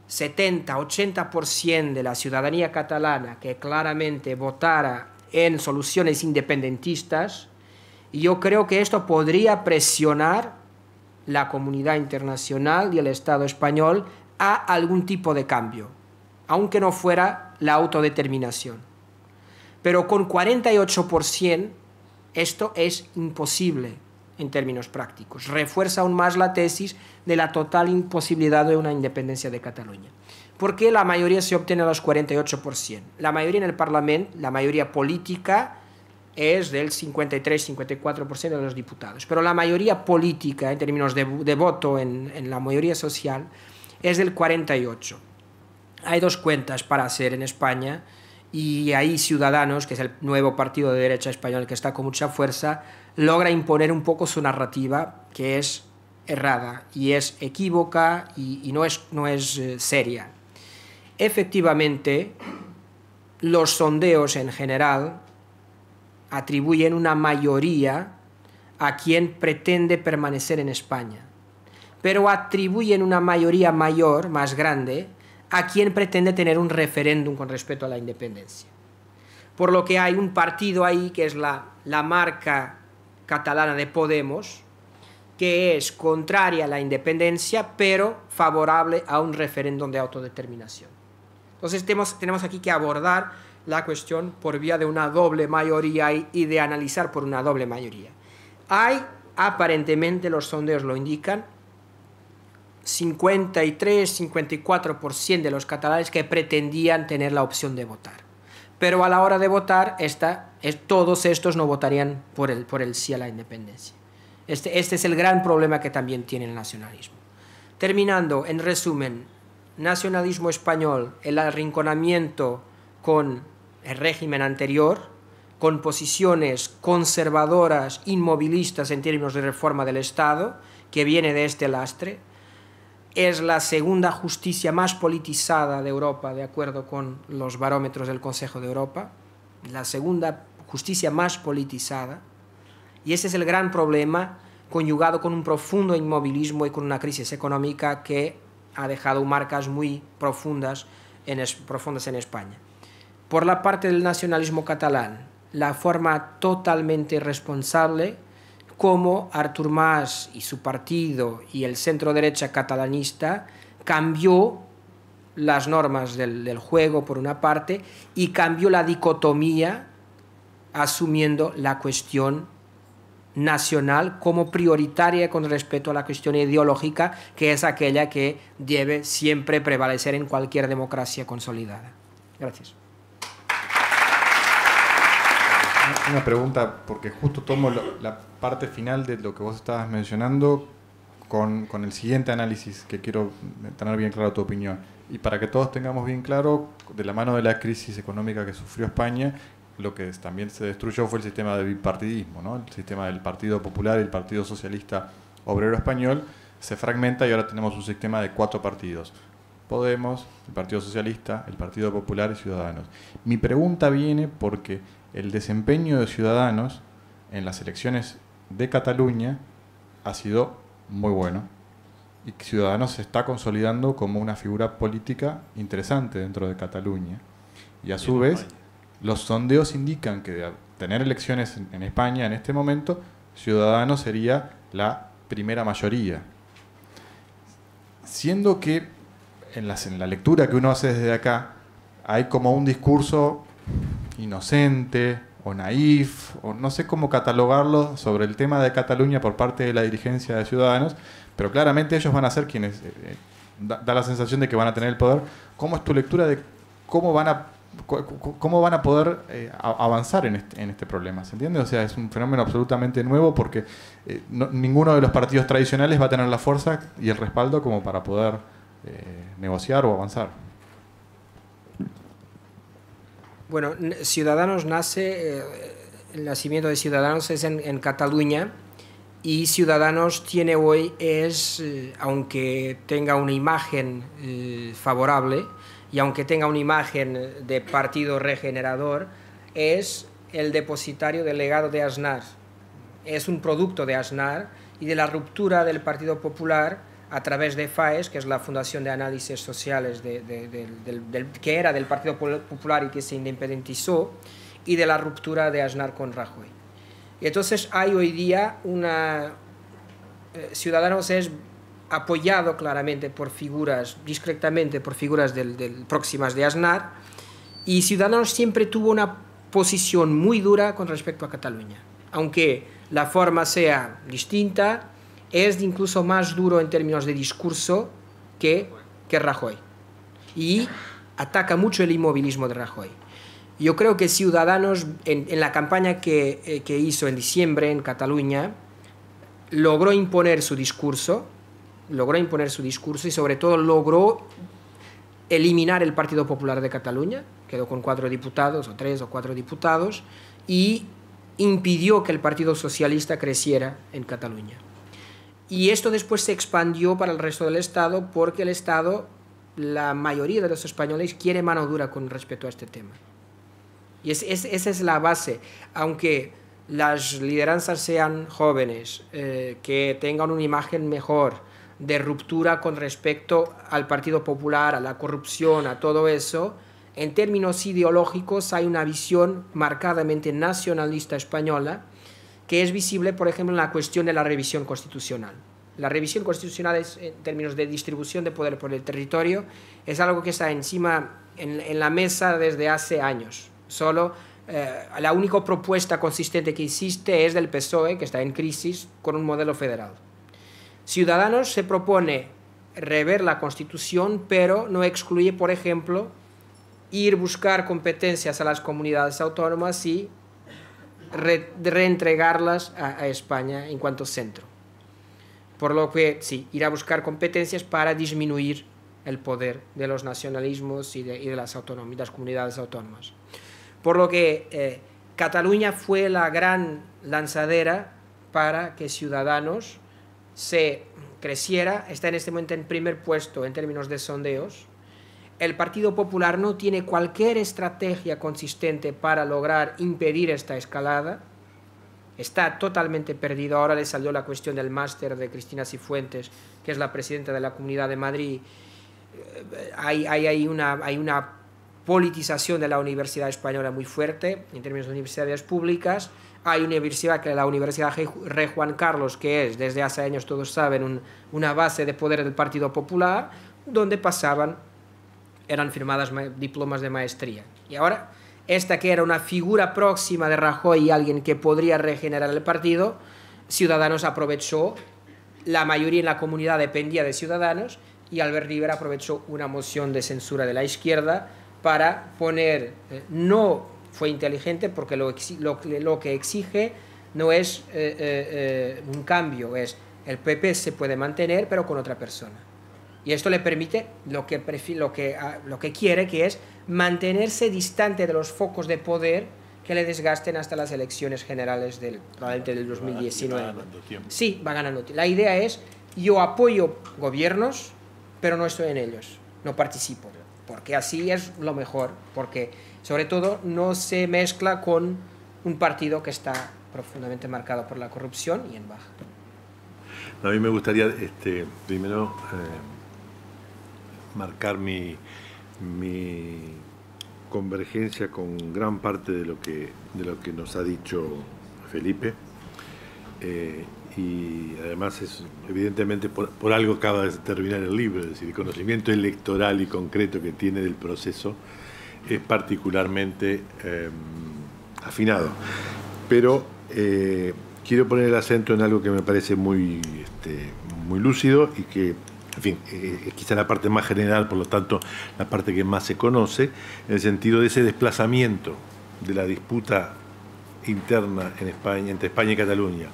70-80% de la ciudadanía catalana que claramente votara en soluciones independentistas, yo creo que esto podría presionar la comunidad internacional y el Estado español a algún tipo de cambio, aunque no fuera la autodeterminación. Pero con 48% esto es imposible en términos prácticos. Refuerza aún más la tesis de la total imposibilidad de una independencia de Cataluña. ¿Por qué la mayoría se obtiene a los 48%? La mayoría en el Parlamento, la mayoría política, es del 53-54% de los diputados. Pero la mayoría política, en términos de voto en la mayoría social, es del 48%. Hay dos cuentas para hacer en España, y ahí Ciudadanos, que es el nuevo partido de derecha español que está con mucha fuerza, logra imponer un poco su narrativa, que es errada y es equívoca y no es seria. Efectivamente, los sondeos en general atribuyen una mayoría a quien pretende permanecer en España, pero atribuyen una mayoría mayor, más grande, a quien pretende tener un referéndum con respecto a la independencia. Por lo que hay un partido ahí que es la marca catalana de Podemos, que es contraria a la independencia, pero favorable a un referéndum de autodeterminación. Entonces tenemos aquí que abordar la cuestión por vía de una doble mayoría y de analizar por una doble mayoría. Hay, aparentemente los sondeos lo indican, 53-54% de los catalanes que pretendían tener la opción de votar. Pero a la hora de votar, todos estos no votarían por el sí a la independencia. Este es el gran problema que también tiene el nacionalismo. Terminando, en resumen, nacionalismo español, el arrinconamiento con el régimen anterior, con posiciones conservadoras, inmovilistas en términos de reforma del Estado, que viene de este lastre. Es la segunda justicia más politizada de Europa, de acuerdo con los barómetros del Consejo de Europa, la segunda justicia más politizada, y ese es el gran problema, conjugado con un profundo inmovilismo y con una crisis económica que ha dejado marcas muy profundas en España. Por la parte del nacionalismo catalán, la forma totalmente irresponsable como Artur Mas y su partido y el centro derecha catalanista cambió las normas del juego por una parte y cambió la dicotomía asumiendo la cuestión nacional como prioritaria con respecto a la cuestión ideológica, que es aquella que debe siempre prevalecer en cualquier democracia consolidada. Gracias. Una pregunta, porque justo tomo la parte final de lo que vos estabas mencionando con el siguiente análisis, que quiero tener bien claro tu opinión. Y para que todos tengamos bien claro, de la mano de la crisis económica que sufrió España, lo que también se destruyó fue el sistema de bipartidismo, ¿no? El sistema del Partido Popular y el Partido Socialista Obrero Español se fragmenta y ahora tenemos un sistema de 4 partidos. Podemos, el Partido Socialista, el Partido Popular y Ciudadanos. Mi pregunta viene porque el desempeño de Ciudadanos en las elecciones de Cataluña ha sido muy bueno y Ciudadanos se está consolidando como una figura política interesante dentro de Cataluña. Y a su vez, los sondeos indican que de tener elecciones en España en este momento, Ciudadanos sería la primera mayoría. Siendo que en la lectura que uno hace desde acá, hay como un discurso inocente o naif, o no sé cómo catalogarlo, sobre el tema de Cataluña por parte de la dirigencia de Ciudadanos, pero claramente ellos van a ser quienes, da la sensación de que van a tener el poder. ¿Cómo es tu lectura de cómo van a poder avanzar en este problema? ¿Se entiende? O sea, es un fenómeno absolutamente nuevo porque ninguno de los partidos tradicionales va a tener la fuerza y el respaldo como para poder negociar o avanzar. Bueno, Ciudadanos nace, el nacimiento de Ciudadanos es en Cataluña, y Ciudadanos tiene hoy, aunque tenga una imagen favorable y aunque tenga una imagen de partido regenerador, es el depositario del legado de Aznar. Es un producto de Aznar y de la ruptura del Partido Popular a través de FAES, que es la Fundación de Análisis Sociales que era del Partido Popular y que se independizó, y de la ruptura de Aznar con Rajoy. Y entonces hay hoy día Ciudadanos es apoyado claramente por figuras, discretamente por figuras próximas de Aznar, y Ciudadanos siempre tuvo una posición muy dura con respecto a Cataluña. Aunque la forma sea distinta, es incluso más duro en términos de discurso que Rajoy. Y ataca mucho el inmovilismo de Rajoy. Yo creo que Ciudadanos, en la campaña que hizo en diciembre en Cataluña, logró imponer su discurso y sobre todo logró eliminar el Partido Popular de Cataluña, quedó con 4 diputados, o 3 o 4 diputados, y impidió que el Partido Socialista creciera en Cataluña. Y esto después se expandió para el resto del Estado, porque el Estado, la mayoría de los españoles, quiere mano dura con respecto a este tema. Y esa es la base. Aunque las lideranzas sean jóvenes, que tengan una imagen mejor, de ruptura con respecto al Partido Popular, a la corrupción, a todo eso, en términos ideológicos hay una visión marcadamente nacionalista española, que es visible, por ejemplo, en la cuestión de la revisión constitucional. La revisión constitucional, en términos de distribución de poder por el territorio, es algo que está encima, en la mesa desde hace años. Solo la única propuesta consistente que existe es del PSOE, que está en crisis, con un modelo federal. Ciudadanos se propone rever la Constitución, pero no excluye, por ejemplo, buscar competencias a las comunidades autónomas y reentregarlas a España en cuanto centro. Por lo que, sí, ir a buscar competencias para disminuir el poder de los nacionalismos y de las comunidades autónomas. Por lo que Cataluña fue la gran lanzadera para que Ciudadanos se creciera, está en este momento en primer puesto en términos de sondeos. El Partido Popular no tiene cualquier estrategia consistente para lograr impedir esta escalada. Está totalmente perdido. Ahora le salió la cuestión del máster de Cristina Cifuentes, que es la presidenta de la Comunidad de Madrid. Hay una politización de la universidad española muy fuerte en términos de universidades públicas. Hay una universidad, que es la Universidad Rey Juan Carlos, que es, desde hace años todos saben, una base de poder del Partido Popular, donde eran firmadas diplomas de maestría. Y ahora, esta que era una figura próxima de Rajoy y alguien que podría regenerar el partido, Ciudadanos aprovechó, la mayoría en la comunidad dependía de Ciudadanos, y Albert Rivera aprovechó una moción de censura de la izquierda para poner, no fue inteligente porque lo que exige no es un cambio, es el PP se puede mantener pero con otra persona. Y esto le permite lo que quiere, que es mantenerse distante de los focos de poder que le desgasten hasta las elecciones generales probablemente del 2019. Sí, va ganando tiempo. La idea es, yo apoyo gobiernos, pero no estoy en ellos, no participo, porque así es lo mejor, porque sobre todo no se mezcla con un partido que está profundamente marcado por la corrupción y en baja. A mí me gustaría primero marcar mi convergencia con gran parte de lo que nos ha dicho Felipe, y además es evidentemente por algo acaba de terminar el libro, es decir, el conocimiento electoral y concreto que tiene del proceso es particularmente afinado. Pero quiero poner el acento en algo que me parece muy lúcido y que, en fin, quizá la parte más general, por lo tanto la parte que más se conoce, en el sentido de ese desplazamiento de la disputa interna en España, entre España y Cataluña,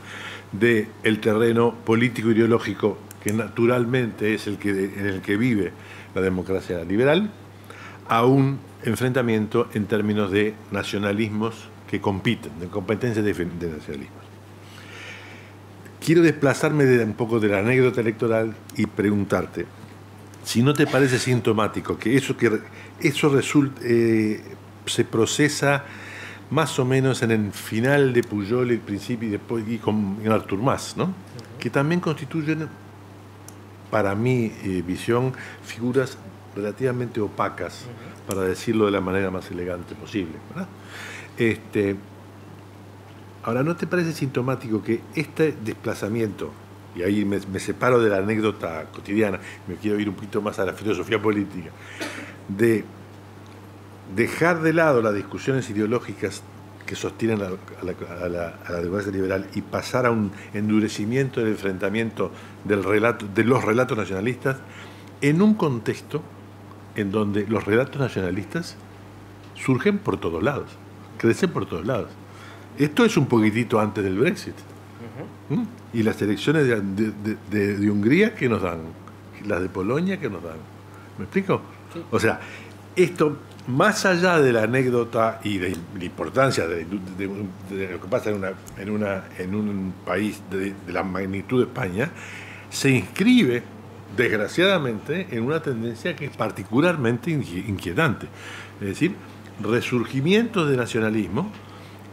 del terreno político-ideológico que naturalmente es en el que vive la democracia liberal, a un enfrentamiento en términos de nacionalismos que compiten, de competencias de nacionalismos. Quiero desplazarme un poco de la anécdota electoral y preguntarte si no te parece sintomático que eso se procesa más o menos en el final de Pujol, el principio, y después y con Artur Mas, ¿no? Que también constituyen, para mi visión, figuras relativamente opacas, para decirlo de la manera más elegante posible, ¿verdad? Ahora, ¿no te parece sintomático que este desplazamiento, y ahí me separo de la anécdota cotidiana, me quiero ir un poquito más a la filosofía política, de dejar de lado las discusiones ideológicas que sostienen a la democracia liberal y pasar a un endurecimiento del enfrentamiento de los relatos nacionalistas en un contexto en donde los relatos nacionalistas surgen por todos lados, crecen por todos lados? Esto es un poquitito antes del Brexit. Y las elecciones de Hungría, ¿qué nos dan? Las de Polonia, ¿qué nos dan? ¿Me explico? Sí. O sea, esto, más allá de la anécdota y de la importancia de lo que pasa en un país de la magnitud de España, se inscribe, desgraciadamente, en una tendencia que es particularmente inquietante. Es decir, resurgimientos de nacionalismo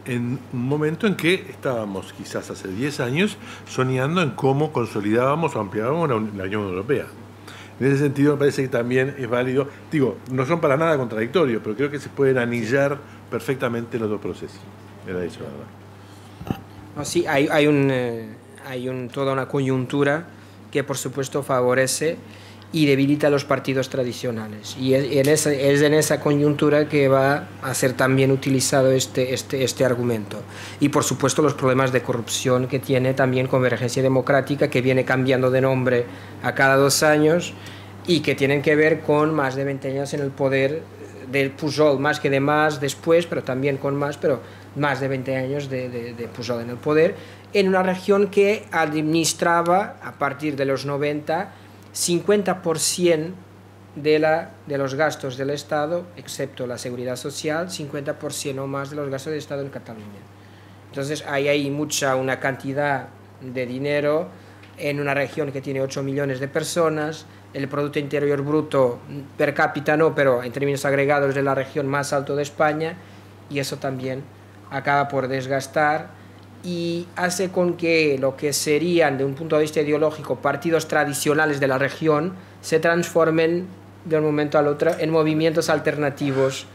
en un momento en que estábamos, quizás hace 10 años, soñando en cómo consolidábamos o ampliábamos la Unión Europea. En ese sentido me parece que también es válido, digo, no son para nada contradictorios, pero creo que se pueden anillar perfectamente los dos procesos. Era eso, ¿verdad? No, sí, hay toda una coyuntura que por supuesto favorece y debilita a los partidos tradicionales. Y es en esa coyuntura que va a ser también utilizado este argumento. Y por supuesto los problemas de corrupción que tiene también Convergencia Democrática, que viene cambiando de nombre a cada 2 años y que tienen que ver con más de 20 años en el poder de Pujol, más que de Mas después, pero también con Mas, pero más de 20 años de Pujol en el poder, en una región que administraba a partir de los 90 50% de los gastos del Estado, excepto la seguridad social, 50% o más de los gastos del Estado en Cataluña. Entonces hay una cantidad de dinero en una región que tiene 8 millones de personas, el Producto Interior Bruto per cápita no, pero en términos agregados es de la región más alto de España, y eso también acaba por desgastar y hace con que lo que serían, de un punto de vista ideológico, partidos tradicionales de la región se transformen de un momento al otro en movimientos alternativos,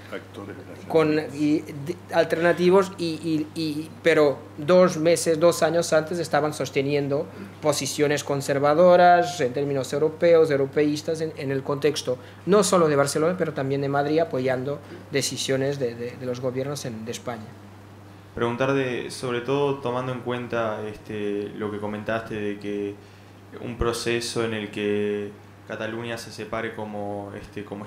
pero 2 años antes estaban sosteniendo posiciones conservadoras en términos europeos, europeístas, en el contexto no solo de Barcelona, pero también de Madrid, apoyando decisiones de los gobiernos de España. preguntar sobre todo tomando en cuenta lo que comentaste de que un proceso en el que Cataluña se separe como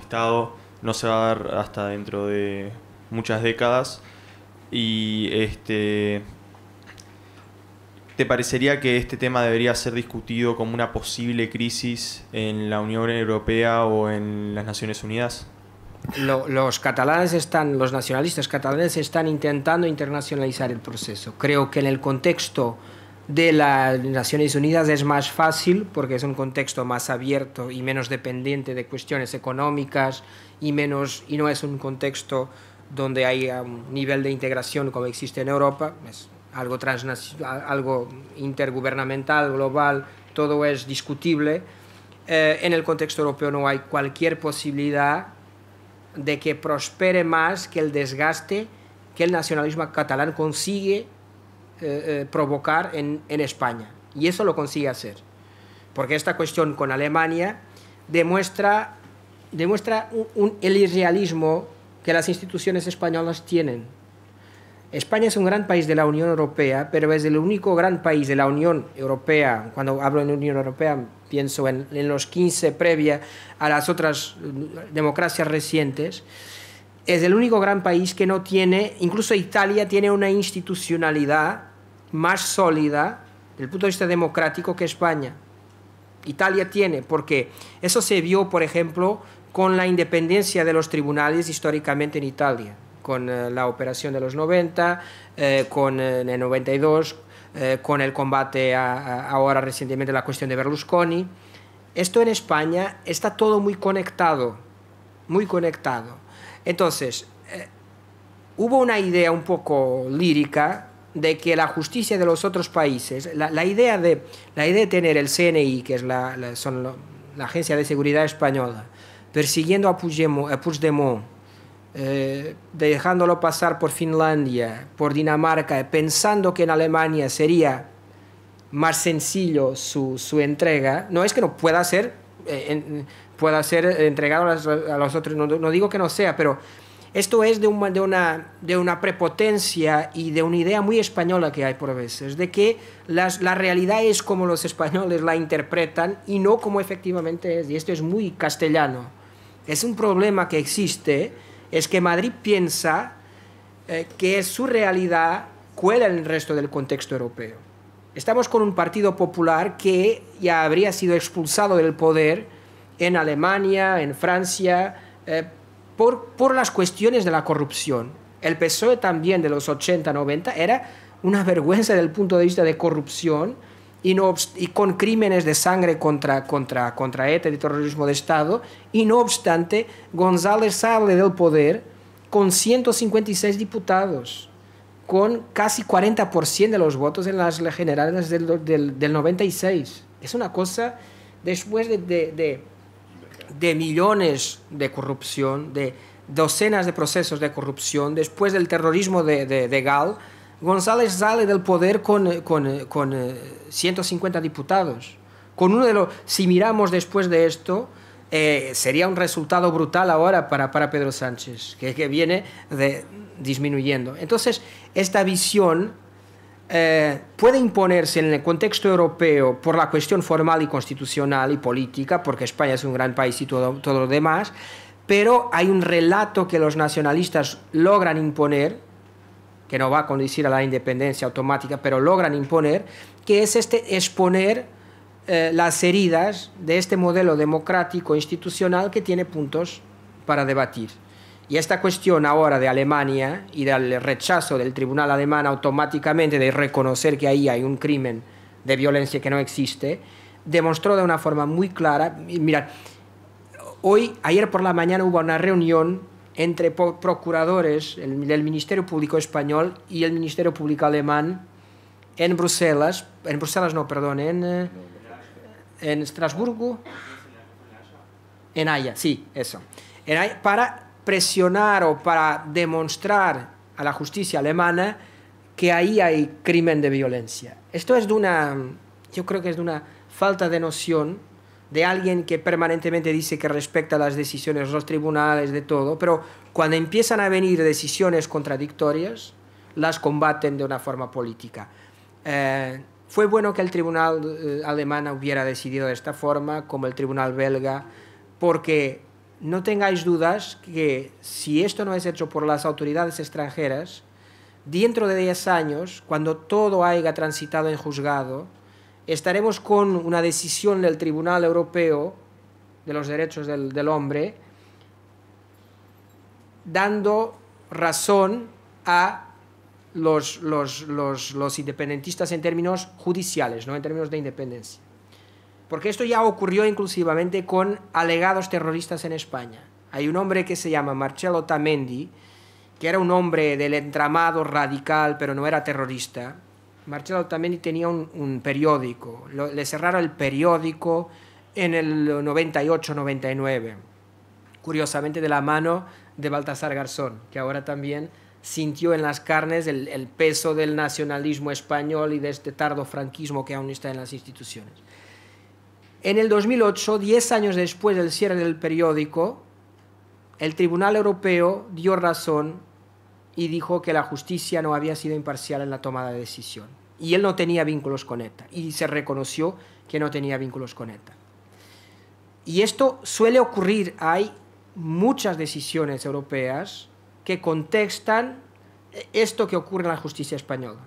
Estado no se va a dar hasta dentro de muchas décadas, y ¿te parecería que este tema debería ser discutido como una posible crisis en la Unión Europea o en las Naciones Unidas? Los nacionalistas catalanes están intentando internacionalizar el proceso. Creo que en el contexto de las Naciones Unidas es más fácil porque es un contexto más abierto y menos dependiente de cuestiones económicas y no es un contexto donde hay un nivel de integración como existe en Europa. Es algo intergubernamental, global, todo es discutible. En el contexto europeo no hay cualquier posibilidad de que prospere más que el desgaste que el nacionalismo catalán consigue provocar en España. Y eso lo consigue hacer. Porque esta cuestión con Alemania demuestra el irrealismo que las instituciones españolas tienen. España es un gran país de la Unión Europea, pero es el único gran país de la Unión Europea. Cuando hablo de Unión Europea pienso en los 15 previa a las otras democracias recientes. Es el único gran país que no tiene, incluso Italia tiene una institucionalidad más sólida desde el punto de vista democrático que España. Italia tiene, porque eso se vio, por ejemplo, con la independencia de los tribunales históricamente en Italia, con la operación de los 90, con el 92, con el combate ahora recientemente la cuestión de Berlusconi. Esto en España está todo muy conectado, muy conectado. Entonces, hubo una idea un poco lírica de que la justicia de los otros países, la idea de tener el CNI, que es la Agencia de Seguridad Española, persiguiendo a Puigdemont, dejándolo pasar por Finlandia, por Dinamarca, pensando que en Alemania sería más sencillo su entrega. No es que no pueda ser entregado a los otros, no digo que no sea, pero esto es de una prepotencia y de una idea muy española que hay por veces, de que la realidad es como los españoles la interpretan y no como efectivamente es. Y esto es muy castellano. Es un problema que existe, es que Madrid piensa que su realidad cuela en el resto del contexto europeo. Estamos con un Partido Popular que ya habría sido expulsado del poder en Alemania, en Francia, por las cuestiones de la corrupción. El PSOE también de los 80-90 era una vergüenza desde el punto de vista de corrupción y con crímenes de sangre contra ETA, de terrorismo de Estado, y no obstante González sale del poder con 156 diputados, con casi 40% de los votos en las generales del 96. Es una cosa, después de millones de corrupción, de docenas de procesos de corrupción, después del terrorismo de Gall, González sale del poder con 150 diputados. Si miramos después de esto, sería un resultado brutal ahora para Pedro Sánchez, que viene disminuyendo. Entonces, esta visión puede imponerse en el contexto europeo por la cuestión formal y constitucional y política, porque España es un gran país y todo lo demás, pero hay un relato que los nacionalistas logran imponer, que no va a conducir a la independencia automática, pero logran imponer, que es exponer las heridas de este modelo democrático institucional que tiene puntos para debatir. Y esta cuestión ahora de Alemania y del rechazo del tribunal alemán automáticamente de reconocer que ahí hay un crimen de violencia que no existe, demostró de una forma muy clara. Mirad, ayer por la mañana hubo una reunión entre procuradores del Ministerio Público Español y el Ministerio Público Alemán en Bruselas, en Estrasburgo, en Haya, sí, eso, para presionar o para demostrar a la justicia alemana que ahí hay crimen de violencia. Esto es yo creo que es de una falta de noción de alguien que permanentemente dice que respeta las decisiones de los tribunales, de todo, pero cuando empiezan a venir decisiones contradictorias, las combaten de una forma política. Fue bueno que el tribunal alemán hubiera decidido de esta forma, como el tribunal belga, porque no tengáis dudas que si esto no es hecho por las autoridades extranjeras, dentro de 10 años, cuando todo haya transitado en juzgado, estaremos con una decisión del Tribunal Europeo de los Derechos del Hombre dando razón a los independentistas en términos judiciales, no en términos de independencia. Porque esto ya ocurrió inclusivamente con alegados terroristas en España. Hay un hombre que se llama Marcello Otamendi, que era un hombre del entramado radical, pero no era terrorista. Marcello Otamendi tenía un periódico, le cerraron el periódico en el 98-99, curiosamente de la mano de Baltasar Garzón, que ahora también sintió en las carnes el peso del nacionalismo español y de este tardofranquismo que aún está en las instituciones. En el 2008, 10 años después del cierre del periódico, el Tribunal Europeo dio razón y dijo que la justicia no había sido imparcial en la toma de decisión. Y él no tenía vínculos con ETA, y se reconoció que no tenía vínculos con ETA. Y esto suele ocurrir, hay muchas decisiones europeas que contextan esto que ocurre en la justicia española.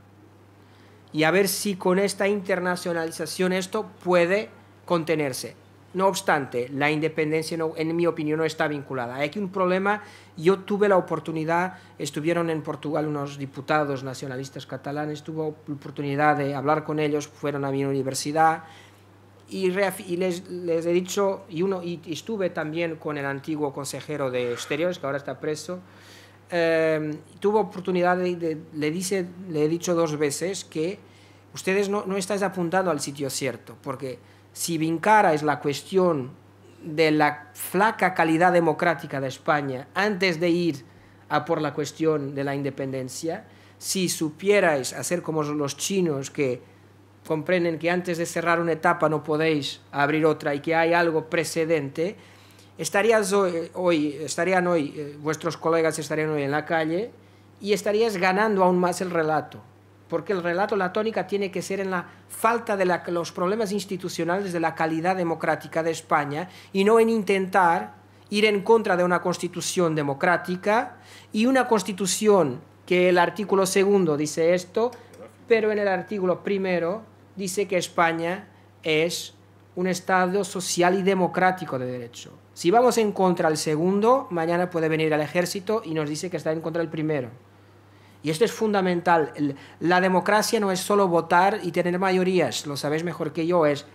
Y a ver si con esta internacionalización esto puede contenerse. No obstante, la independencia, no, en mi opinión, no está vinculada. Hay aquí un problema. Yo tuve la oportunidad, estuvieron en Portugal unos diputados nacionalistas catalanes, tuve la oportunidad de hablar con ellos, fueron a mi universidad y les he dicho, y estuve también con el antiguo consejero de Exteriores, que ahora está preso. Tuve oportunidad le he dicho 2 veces que ustedes no estáis apuntando al sitio cierto, porque si vincarais la cuestión de la flaca calidad democrática de España antes de ir a por la cuestión de la independencia, si supierais hacer como los chinos que comprenden que antes de cerrar una etapa no podéis abrir otra y que hay algo precedente, vuestros colegas estarían hoy en la calle y estaríais ganando aún más el relato. Porque el relato, la tónica tiene que ser en la falta de los problemas institucionales de la calidad democrática de España y no en intentar ir en contra de una constitución democrática y una constitución que el artículo 2 dice esto, pero en el artículo 1 dice que España es un Estado social y democrático de derecho. Si vamos en contra del segundo, mañana puede venir el ejército y nos dice que está en contra del primero. Y esto es fundamental. La democracia no es solo votar y tener mayorías, lo sabéis mejor que yo, es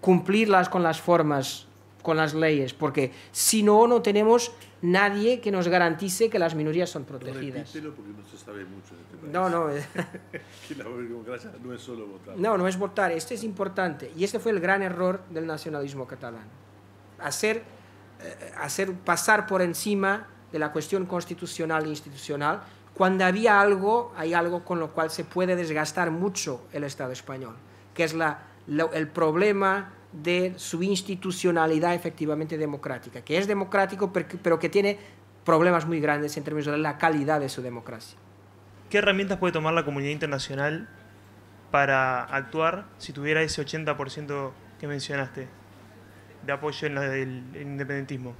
cumplirlas con las formas, con las leyes, porque si no, no tenemos nadie que nos garantice que las minorías son protegidas. Repítelo porque no se sabe mucho de este país. No. Que la democracia no es solo votar. No es votar, esto es importante. Y este fue el gran error del nacionalismo catalán. Pasar por encima de la cuestión constitucional e institucional cuando hay algo con lo cual se puede desgastar mucho el Estado español, que es el problema de su institucionalidad efectivamente democrática, que es democrático pero que tiene problemas muy grandes en términos de la calidad de su democracia. ¿Qué herramientas puede tomar la comunidad internacional para actuar si tuviera ese 80% que mencionaste de apoyo en el independentismo,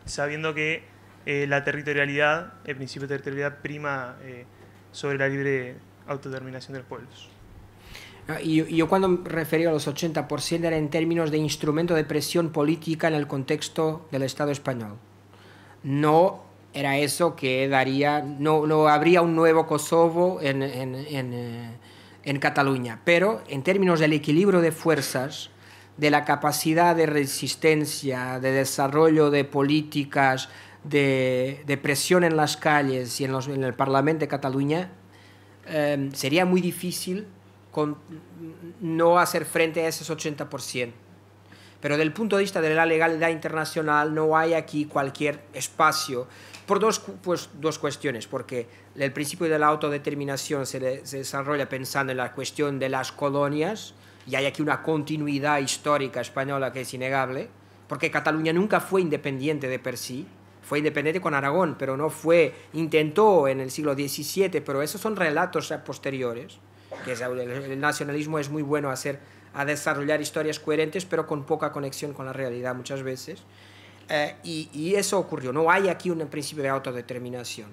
sabiendo que la territorialidad, el principio de territorialidad prima sobre la libre autodeterminación de los pueblos? Y yo cuando me refería a los 80% era en términos de instrumento de presión política en el contexto del Estado español. No era eso que daría, no habría un nuevo Kosovo en Cataluña, pero en términos del equilibrio de fuerzas, de la capacidad de resistencia, de desarrollo de políticas, de presión en las calles y en el Parlamento de Cataluña, sería muy difícil no hacer frente a esos 80%. Pero desde el punto de vista de la legalidad internacional no hay aquí cualquier espacio, por dos cuestiones, porque el principio de la autodeterminación se desarrolla pensando en la cuestión de las colonias, y hay aquí una continuidad histórica española que es innegable, porque Cataluña nunca fue independiente de per sí, fue independiente con Aragón, pero no fue, intentó en el siglo XVII, pero esos son relatos posteriores, que el nacionalismo es muy bueno a desarrollar historias coherentes, pero con poca conexión con la realidad muchas veces, y eso ocurrió. No hay aquí un principio de autodeterminación,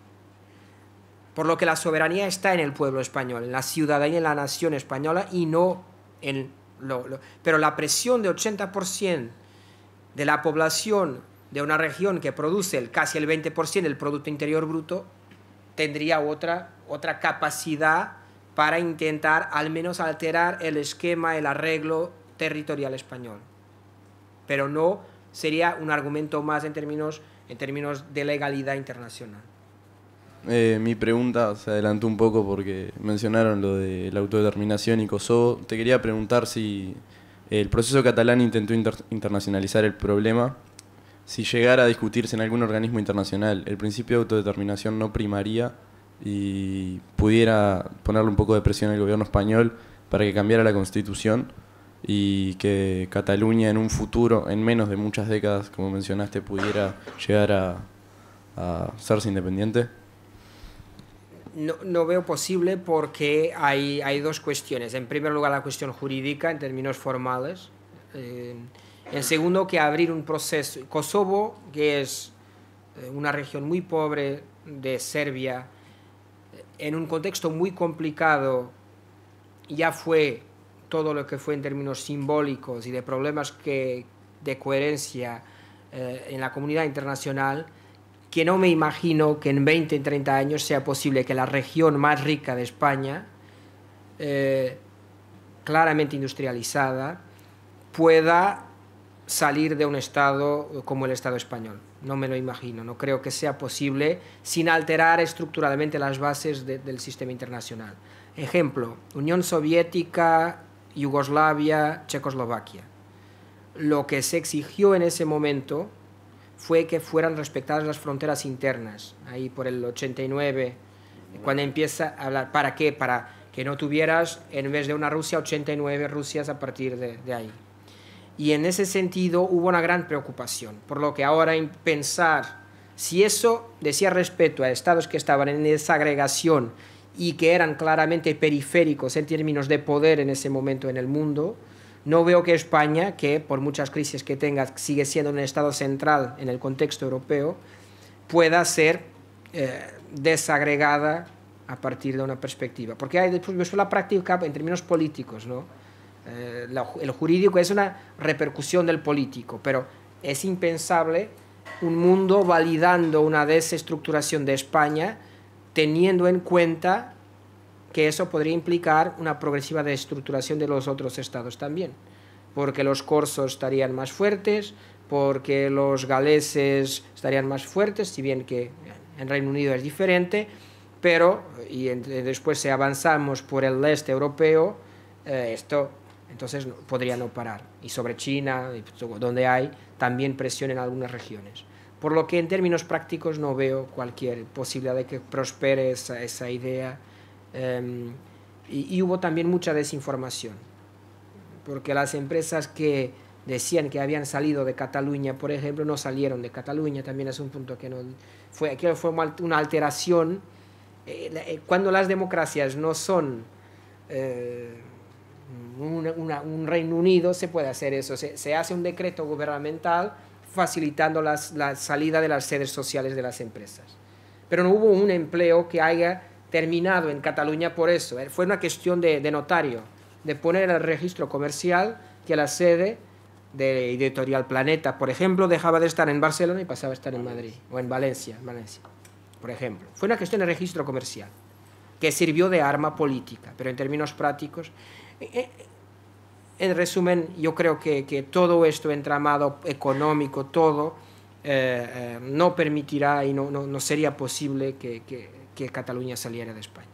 por lo que la soberanía está en el pueblo español, en la ciudadanía, en la nación española, y no en pero la presión de 80% de la población de una región que produce casi el 20% del Producto Interior Bruto tendría otra capacidad para intentar al menos alterar el esquema, el arreglo territorial español. Pero no sería un argumento más en términos de legalidad internacional. Mi pregunta se adelantó un poco porque mencionaron lo de la autodeterminación y Kosovo. Te quería preguntar si el proceso catalán intentó internacionalizar el problema. Si llegara a discutirse en algún organismo internacional, el principio de autodeterminación no primaría y pudiera ponerle un poco de presión al gobierno español para que cambiara la Constitución y que Cataluña en un futuro, en menos de muchas décadas, como mencionaste, pudiera llegar a hacerse independiente. No veo posible porque hay dos cuestiones. En primer lugar, la cuestión jurídica en términos formales. En segundo, que abrir un proceso. Kosovo, que es una región muy pobre de Serbia, en un contexto muy complicado, ya fue todo lo que fue en términos simbólicos y de problemas de coherencia en la comunidad internacional, que no me imagino que en 20 o 30 años sea posible que la región más rica de España, claramente industrializada, pueda salir de un Estado como el Estado español. No me lo imagino, no creo que sea posible sin alterar estructuralmente las bases del sistema internacional. Ejemplo, Unión Soviética, Yugoslavia, Checoslovaquia. Lo que se exigió en ese momento fue que fueran respetadas las fronteras internas, ahí por el 89, cuando empieza a hablar. ¿Para qué? Para que no tuvieras, en vez de una Rusia, 89 Rusias a partir de ahí. Y en ese sentido hubo una gran preocupación, por lo que ahora en pensar si eso decía respeto a estados que estaban en desagregación y que eran claramente periféricos en términos de poder en ese momento en el mundo, no veo que España, que por muchas crisis que tenga sigue siendo un estado central en el contexto europeo, pueda ser desagregada a partir de una perspectiva. Porque hay después la práctica en términos políticos, ¿no? El jurídico es una repercusión del político, pero es impensable un mundo validando una desestructuración de España teniendo en cuenta que eso podría implicar una progresiva desestructuración de los otros estados también, porque los corsos estarían más fuertes, porque los galeses estarían más fuertes, si bien que en Reino Unido es diferente, pero después si avanzamos por el este europeo, esto entonces podría no parar. Y sobre China, donde hay también presión en algunas regiones. Por lo que en términos prácticos no veo cualquier posibilidad de que prospere esa idea. Y hubo también mucha desinformación, porque las empresas que decían que habían salido de Cataluña, por ejemplo, no salieron de Cataluña. También es un punto que no fue una alteración. Cuando las democracias no son un Reino Unido, se puede hacer eso, se hace un decreto gubernamental facilitando la salida de las sedes sociales de las empresas, pero no hubo un empleo que haya terminado en Cataluña por eso. Fue una cuestión de notario, de poner en el registro comercial que la sede de Editorial Planeta, por ejemplo, dejaba de estar en Barcelona y pasaba a estar en Madrid o en Valencia, por ejemplo. Fue una cuestión de registro comercial que sirvió de arma política, pero en términos prácticos, en resumen, yo creo que todo esto entramado económico, todo, no permitirá y no sería posible que Cataluña saliera de España.